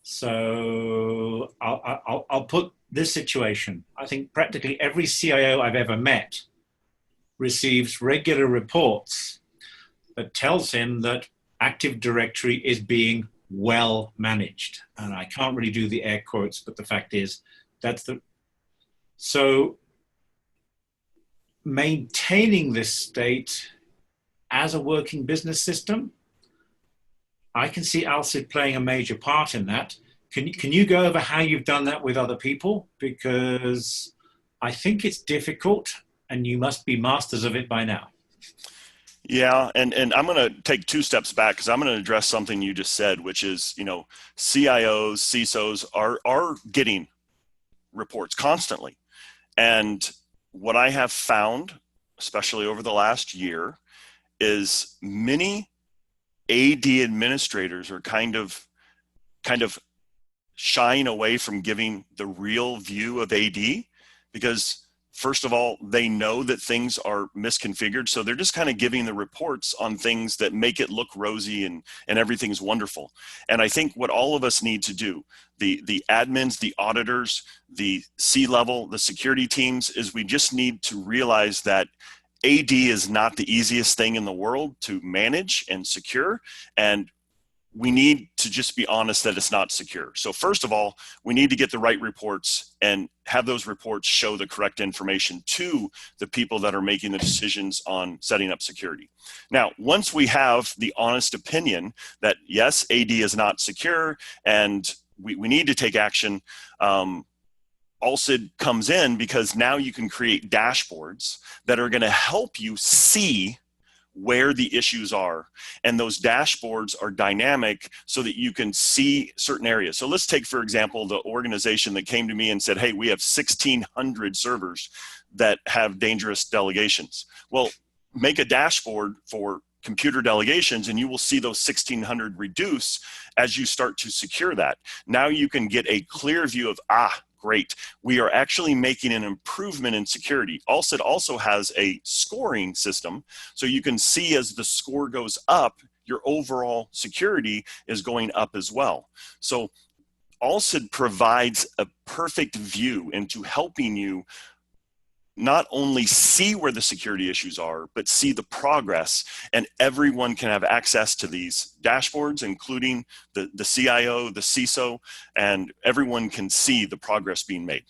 So I'll put this situation. I think practically every CIO I've ever met receives regular reports that tells him that Active Directory is being well managed. And I can't really do the air quotes, but the fact is so maintaining this state as a working business system, I can see Alsid playing a major part in that. Can you go over how you've done that with other people? Because I think it's difficult and you must be masters of it by now. Yeah, and I'm going to take two steps back because I'm going to address something you just said, which is, you know, CIOs, CISOs are getting reports constantly. And what I have found, especially over the last year, is many AD administrators are kind of shying away from giving the real view of AD because, first of all, they know that things are misconfigured. So they're just kind of giving the reports on things that make it look rosy and everything's wonderful. And I think what all of us need to do, the admins, the auditors, the C-level, the security teams, is we just need to realize that AD is not the easiest thing in the world to manage and secure. And we need to just be honest that it's not secure. So first of all, we need to get the right reports and have those reports show the correct information to the people that are making the decisions on setting up security. Now, once we have the honest opinion that yes, AD is not secure and we need to take action, Alsid comes in because now you can create dashboards that are going to help you see where the issues are. And those dashboards are dynamic so that you can see certain areas. So let's take, for example, the organization that came to me and said, hey, we have 1,600 servers that have dangerous delegations. Well, make a dashboard for computer delegations and you will see those 1,600 reduce as you start to secure that. Now you can get a clear view of, great. We are actually making an improvement in security. Alsid also has a scoring system, so you can see as the score goes up, your overall security is going up as well. So Alsid provides a perfect view into helping you not only see where the security issues are, but see the progress, and everyone can have access to these dashboards, including the CIO, the Ciso, and everyone can see the progress being made.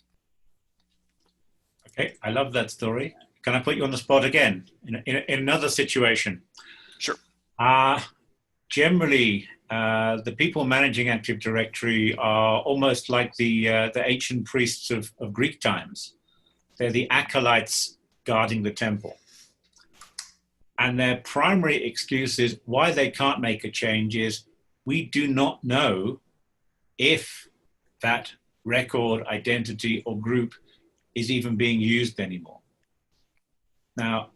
Okay, I love that story. Can I put you on the spot again in another situation? Sure. Generally, the people managing Active Directory are almost like the ancient priests of Greek times. They're the acolytes guarding the temple. And their primary excuse is why they can't make a change is we do not know if that record, identity, or group is even being used anymore. Now,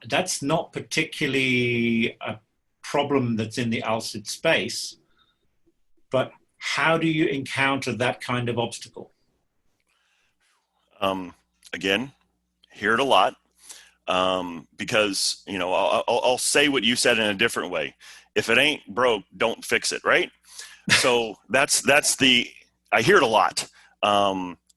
that's not particularly a problem that's in the Alsid space, but how do you encounter that kind of obstacle? Again, hear it a lot, because, you know, I'll say what you said in a different way. If it ain't broke, don't fix it, right? So that's I hear it a lot,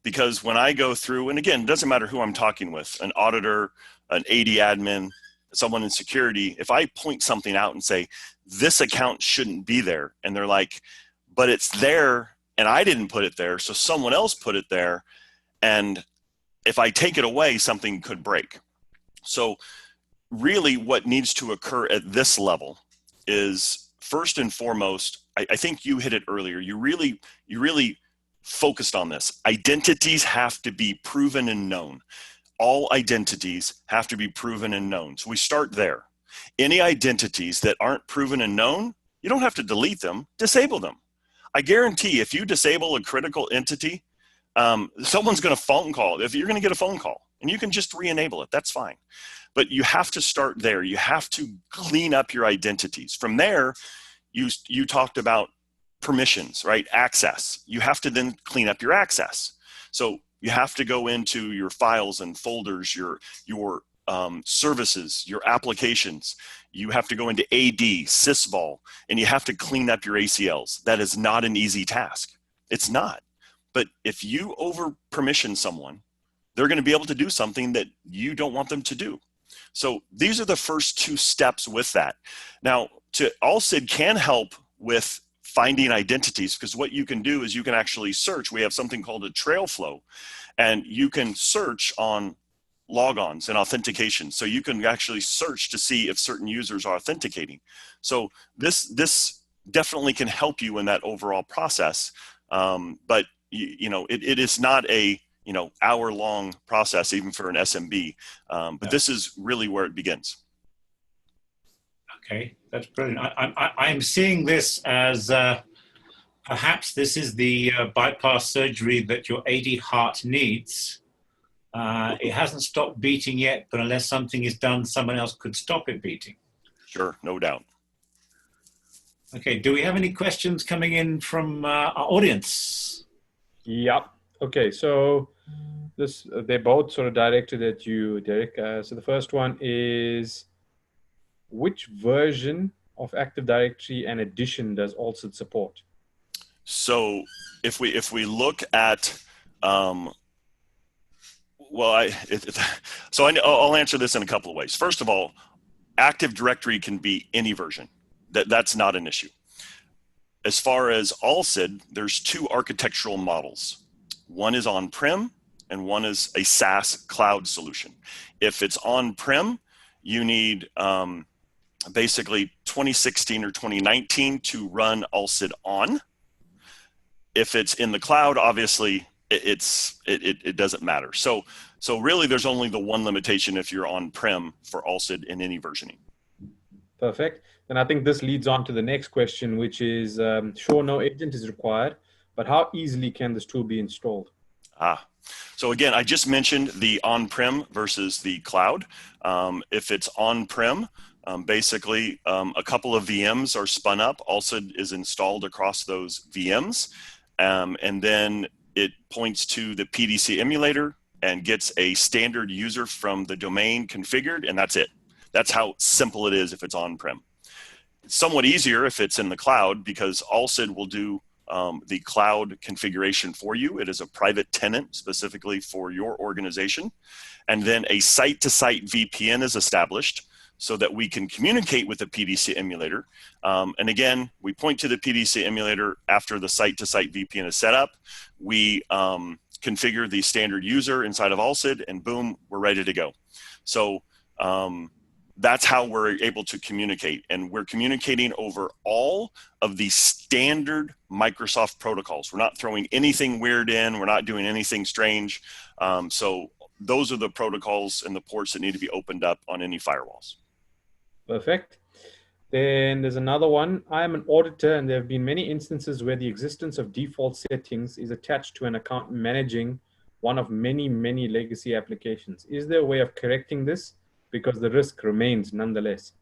because when I go through, and again, it doesn't matter who I'm talking with, an auditor, an AD admin, someone in security, if I point something out and say, this account shouldn't be there, and they're like, but it's there, and I didn't put it there, so someone else put it there, and if I take it away, something could break. So really what needs to occur at this level is, first and foremost, I think you hit it earlier, you really focused on this. Identities have to be proven and known. All identities have to be proven and known. So we start there. Any identities that aren't proven and known, you don't have to delete them, disable them. I guarantee if you disable a critical entity, someone's going to phone call. If you're going to get a phone call, and you can just re-enable it, that's fine. But you have to start there. You have to clean up your identities. From there, you talked about permissions, right? Access. You have to then clean up your access. So you have to go into your files and folders, your services, your applications. You have to go into AD, sysvol, and you have to clean up your ACLs. That is not an easy task. It's not. But if you over permission someone, they're going to be able to do something that you don't want them to do. So these are the first two steps with that. Now, Alsid can help with finding identities, because what you can do is you can actually search. We have something called a trail flow, and you can search on logons and authentication. So you can actually search to see if certain users are authenticating. So this definitely can help you in that overall process. But you know, it is not a hour-long process, even for an SMB. But this is really where it begins. Okay, that's brilliant. I'm seeing this as perhaps this is the bypass surgery that your AD heart needs. It hasn't stopped beating yet, but unless something is done, someone else could stop it beating. Sure, no doubt. Okay, do we have any questions coming in from our audience? Yep. Okay, so they're both sort of directed at you, Derek. So the first one is, which version of Active Directory and Edition does Alsid support? So if we look at I'll answer this in a couple of ways. First of all, Active Directory can be any version. That's not an issue. As far as Alsid, there's two architectural models. One is on-prem and one is a SaaS cloud solution. If it's on-prem, you need basically 2016 or 2019 to run Alsid on. If it's in the cloud, obviously it doesn't matter. So really there's only the one limitation if you're on-prem for Alsid in any versioning. Perfect. And I think this leads on to the next question, which is, sure, no agent is required, but how easily can this tool be installed? So again, I just mentioned the on-prem versus the cloud. If it's on-prem, basically a couple of VMs are spun up. Alsid is installed across those VMs. And then it points to the PDC emulator and gets a standard user from the domain configured, and that's it. That's how simple it is if it's on-prem. It's somewhat easier if it's in the cloud, because Alsid will do the cloud configuration for you. It is a private tenant specifically for your organization. And then a site-to-site VPN is established so that we can communicate with the PDC emulator. And again, we point to the PDC emulator after the site-to-site VPN is set up. We configure the standard user inside of Alsid, and boom, we're ready to go. So that's how we're able to communicate. And we're communicating over all of the standard Microsoft protocols. We're not throwing anything weird in. We're not doing anything strange. So those are the protocols and the ports that need to be opened up on any firewalls. Perfect. Then there's another one. I am an auditor, and there have been many instances where the existence of default settings is attached to an account managing one of many, many legacy applications. Is there a way of correcting this? Because the risk remains nonetheless.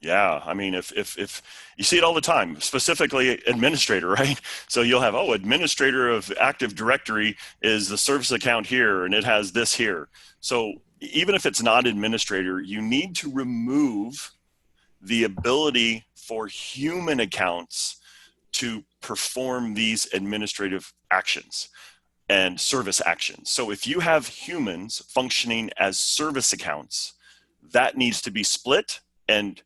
Yeah, I mean, if you see it all the time, specifically administrator, right? So you'll have, oh, administrator of Active Directory is the service account here, and it has this here. So even if it's not administrator, you need to remove the ability for human accounts to perform these administrative actions and service actions. So if you have humans functioning as service accounts, that needs to be split, and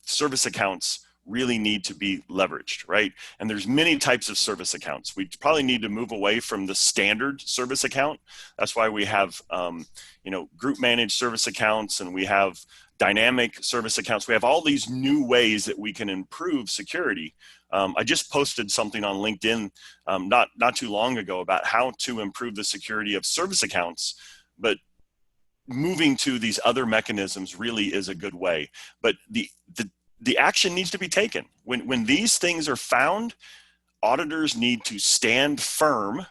service accounts really need to be leveraged, right? And there's many types of service accounts. We probably need to move away from the standard service account. That's why we have, group managed service accounts, and we have dynamic service accounts. We have all these new ways that we can improve security. I just posted something on LinkedIn not too long ago about how to improve the security of service accounts, but moving to these other mechanisms really is a good way. But the action needs to be taken. When these things are found, auditors need to stand firm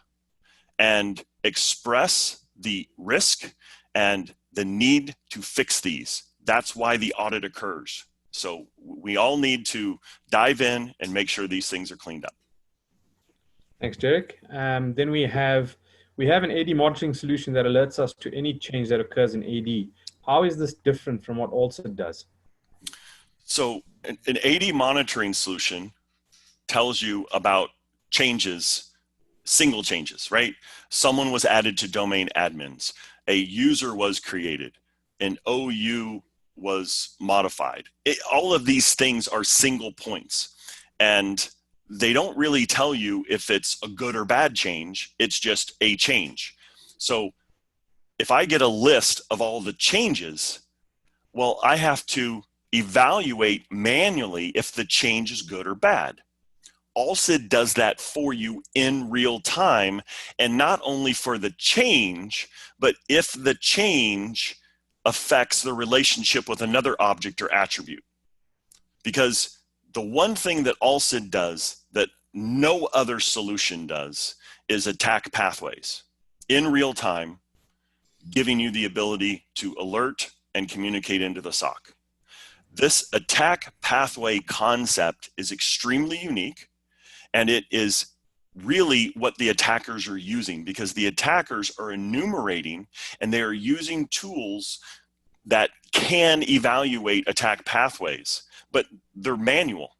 and express the risk and the need to fix these. That's why the audit occurs. So we all need to dive in and make sure these things are cleaned up. Thanks, Derek. Then we have an AD monitoring solution that alerts us to any change that occurs in AD. How is this different from what Alsid does? So an AD monitoring solution tells you about changes, single changes, right? Someone was added to domain admins. A user was created. An OU was modified. All of these things are single points. And they don't really tell you if it's a good or bad change. It's just a change. So if I get a list of all the changes, well, I have to evaluate manually if the change is good or bad. Alsid does that for you in real time, and not only for the change, but if the change affects the relationship with another object or attribute. Because the one thing that Alsid does that no other solution does is attack pathways in real time, giving you the ability to alert and communicate into the SOC. This attack pathway concept is extremely unique, and it is really what the attackers are using, because the attackers are enumerating and they are using tools that can evaluate attack pathways, but they're manual.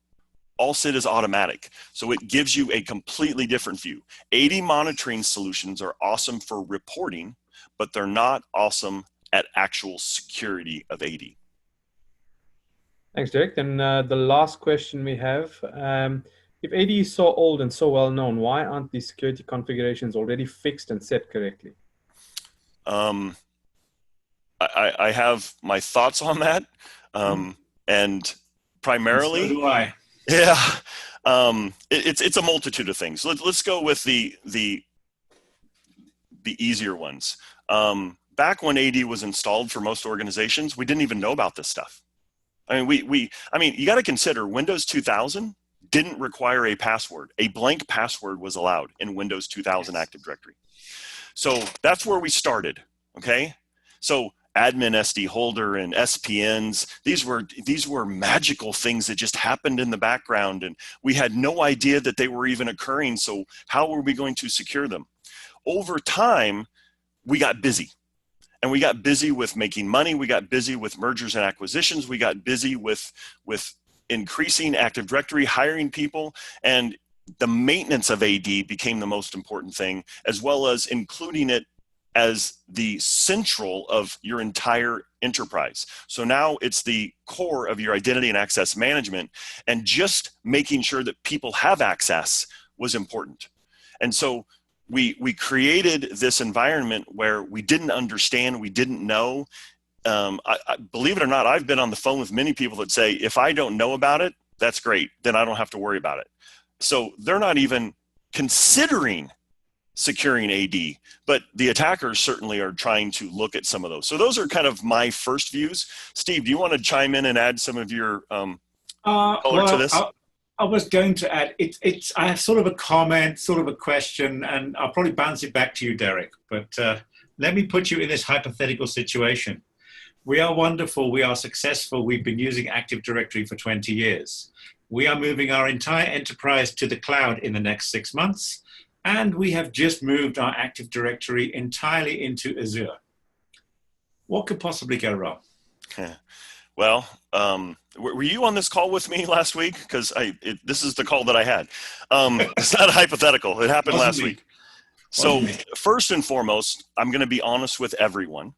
Alsid is automatic. So it gives you a completely different view. AD monitoring solutions are awesome for reporting, but they're not awesome at actual security of AD. Thanks, Derek. Then the last question we have, if AD is so old and so well known, why aren't these security configurations already fixed and set correctly? I have my thoughts on that. And primarily, And so do I. Yeah, it's a multitude of things. Let's go with the easier ones. Back when AD was installed for most organizations, we didn't even know about this stuff. I mean, you got to consider Windows 2000 didn't require a password. A blank password was allowed in Windows 2000 Active Directory. So that's where we started. Okay, so admin SD holder and SPNs, these were magical things that just happened in the background, and we had no idea that they were even occurring. So how were we going to secure them? over time, we got busy. And we got busy with making money. We got busy with mergers and acquisitions. We got busy with increasing Active Directory, hiring people, and the maintenance of AD became the most important thing, as well as including it as the central of your entire enterprise. So now it's the core of your identity and access management, and just making sure that people have access was important. And so we created this environment where we didn't understand, we didn't know. I believe it or not, I've been on the phone with many people that say, if I don't know about it, that's great, then I don't have to worry about it. So they're not even considering securing AD, but the attackers certainly are trying to look at some of those. So those are kind of my first views. Steve, do you want to chime in and add some of your color to this? I was going to add, I have sort of a comment, sort of a question, and I'll probably bounce it back to you, Derek, but let me put you in this hypothetical situation. We are wonderful, we are successful, we've been using Active Directory for 20 years. We are moving our entire enterprise to the cloud in the next 6 months, and we have just moved our Active Directory entirely into Azure. What could possibly go wrong? Well, were you on this call with me last week? Because this is the call that I had. It's not a hypothetical. It happened last week. So first and foremost, I'm going to be honest with everyone.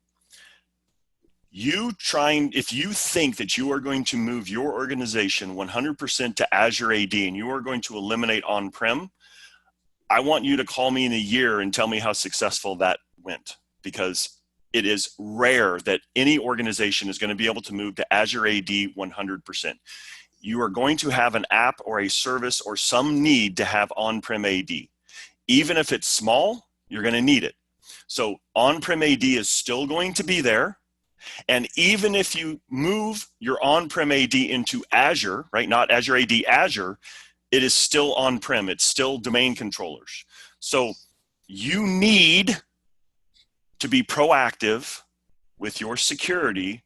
If you think that you are going to move your organization 100% to Azure AD and you are going to eliminate on-prem, I want you to call me in a year and tell me how successful that went, because it is rare that any organization is going to be able to move to Azure AD 100%. You are going to have an app or a service or some need to have on-prem AD. Even if it's small, you're going to need it. So on-prem AD is still going to be there. And even if you move your on-prem AD into Azure, right, not Azure AD, Azure, it is still on-prem. It's still domain controllers. So you need to be proactive with your security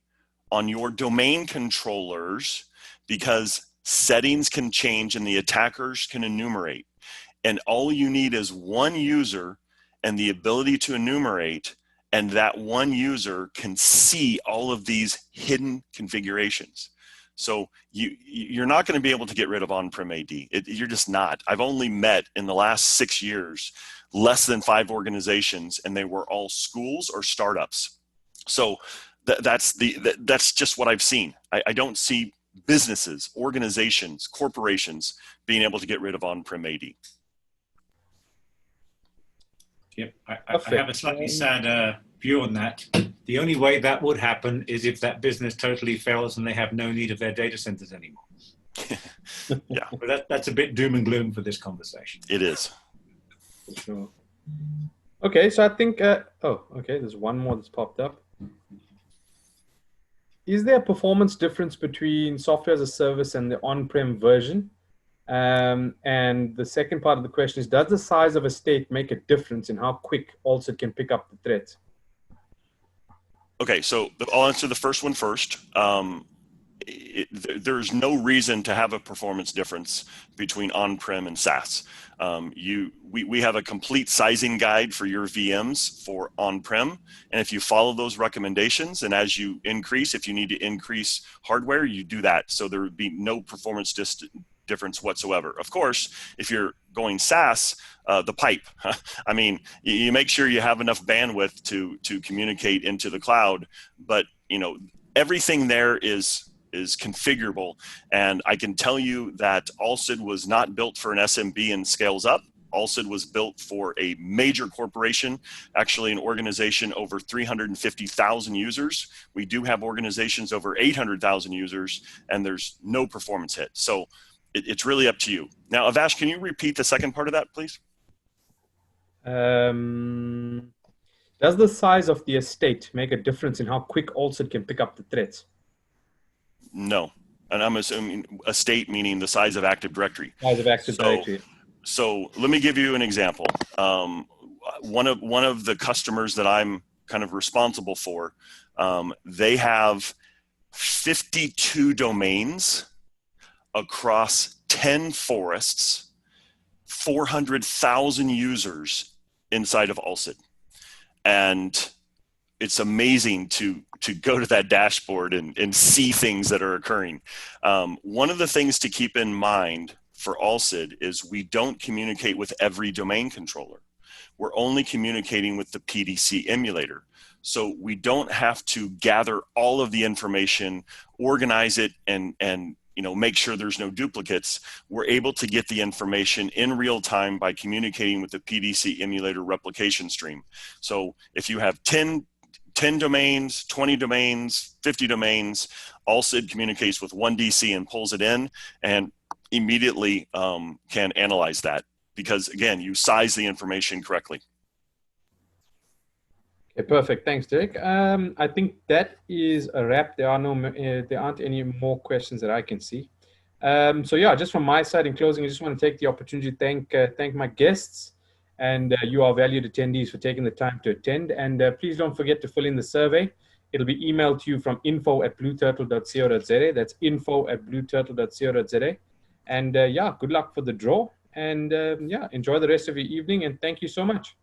on your domain controllers, because settings can change and the attackers can enumerate. And all you need is one user and the ability to enumerate, and that one user can see all of these hidden configurations. So you're not going to be able to get rid of on-prem AD. You're just not. I've only met in the last 6 years less than 5 organizations, and they were all schools or startups. So that's just what I've seen. I don't see businesses, organizations, corporations being able to get rid of on-prem AD. Yep, I have a slightly sad view on that. The only way that would happen is if that business totally fails and they have no need of their data centers anymore. Yeah, but that's a bit doom and gloom for this conversation. It is. For sure. Okay, so I think, there's one more that's popped up. Is there a performance difference between software as a service and the on-prem version? And the second part of the question is, does the size of a state make a difference in how quick Alsid can pick up the threats? Okay, so I'll answer the first one first. There's no reason to have a performance difference between on-prem and SaaS. We have a complete sizing guide for your VMs for on-prem, and if you follow those recommendations, and as you increase, if you need to increase hardware, you do that. So there would be no performance difference whatsoever. Of course, if you're going SaaS, the pipe. I mean, you make sure you have enough bandwidth to communicate into the cloud, but everything there is configurable. And I can tell you that Alsid was not built for an SMB and scales up. Alsid was built for a major corporation, actually an organization over 350,000 users. We do have organizations over 800,000 users, and there's no performance hit. So it's really up to you. Now, Avash, can you repeat the second part of that, please? Does the size of the estate make a difference in how quick Alsid can pick up the threats? No. And I'm assuming estate meaning the size of Active Directory. Size of Active Directory. So let me give you an example. One of the customers that I'm kind of responsible for, they have 52 domains across 10 forests, 400,000 users inside of Alsid. And it's amazing to go to that dashboard and see things that are occurring. One of the things to keep in mind for Alsid is we don't communicate with every domain controller. We're only communicating with the PDC emulator. So we don't have to gather all of the information, organize it, and make sure there's no duplicates. We're able to get the information in real time by communicating with the PDC emulator replication stream. So if you have 10 domains, 20 domains, 50 domains, Alsid communicates with one DC and pulls it in and immediately can analyze that, because again, you size the information correctly. Okay, perfect. Thanks, Derek. I think that is a wrap. There aren't any more questions that I can see. So yeah, just from my side, in closing, I just want to take the opportunity to thank my guests and you, our valued attendees, for taking the time to attend. And please don't forget to fill in the survey. It'll be emailed to you from info@blueturtle.co.za. That's info@blueturtle.co.za. And yeah, good luck for the draw. And yeah, enjoy the rest of your evening. And thank you so much.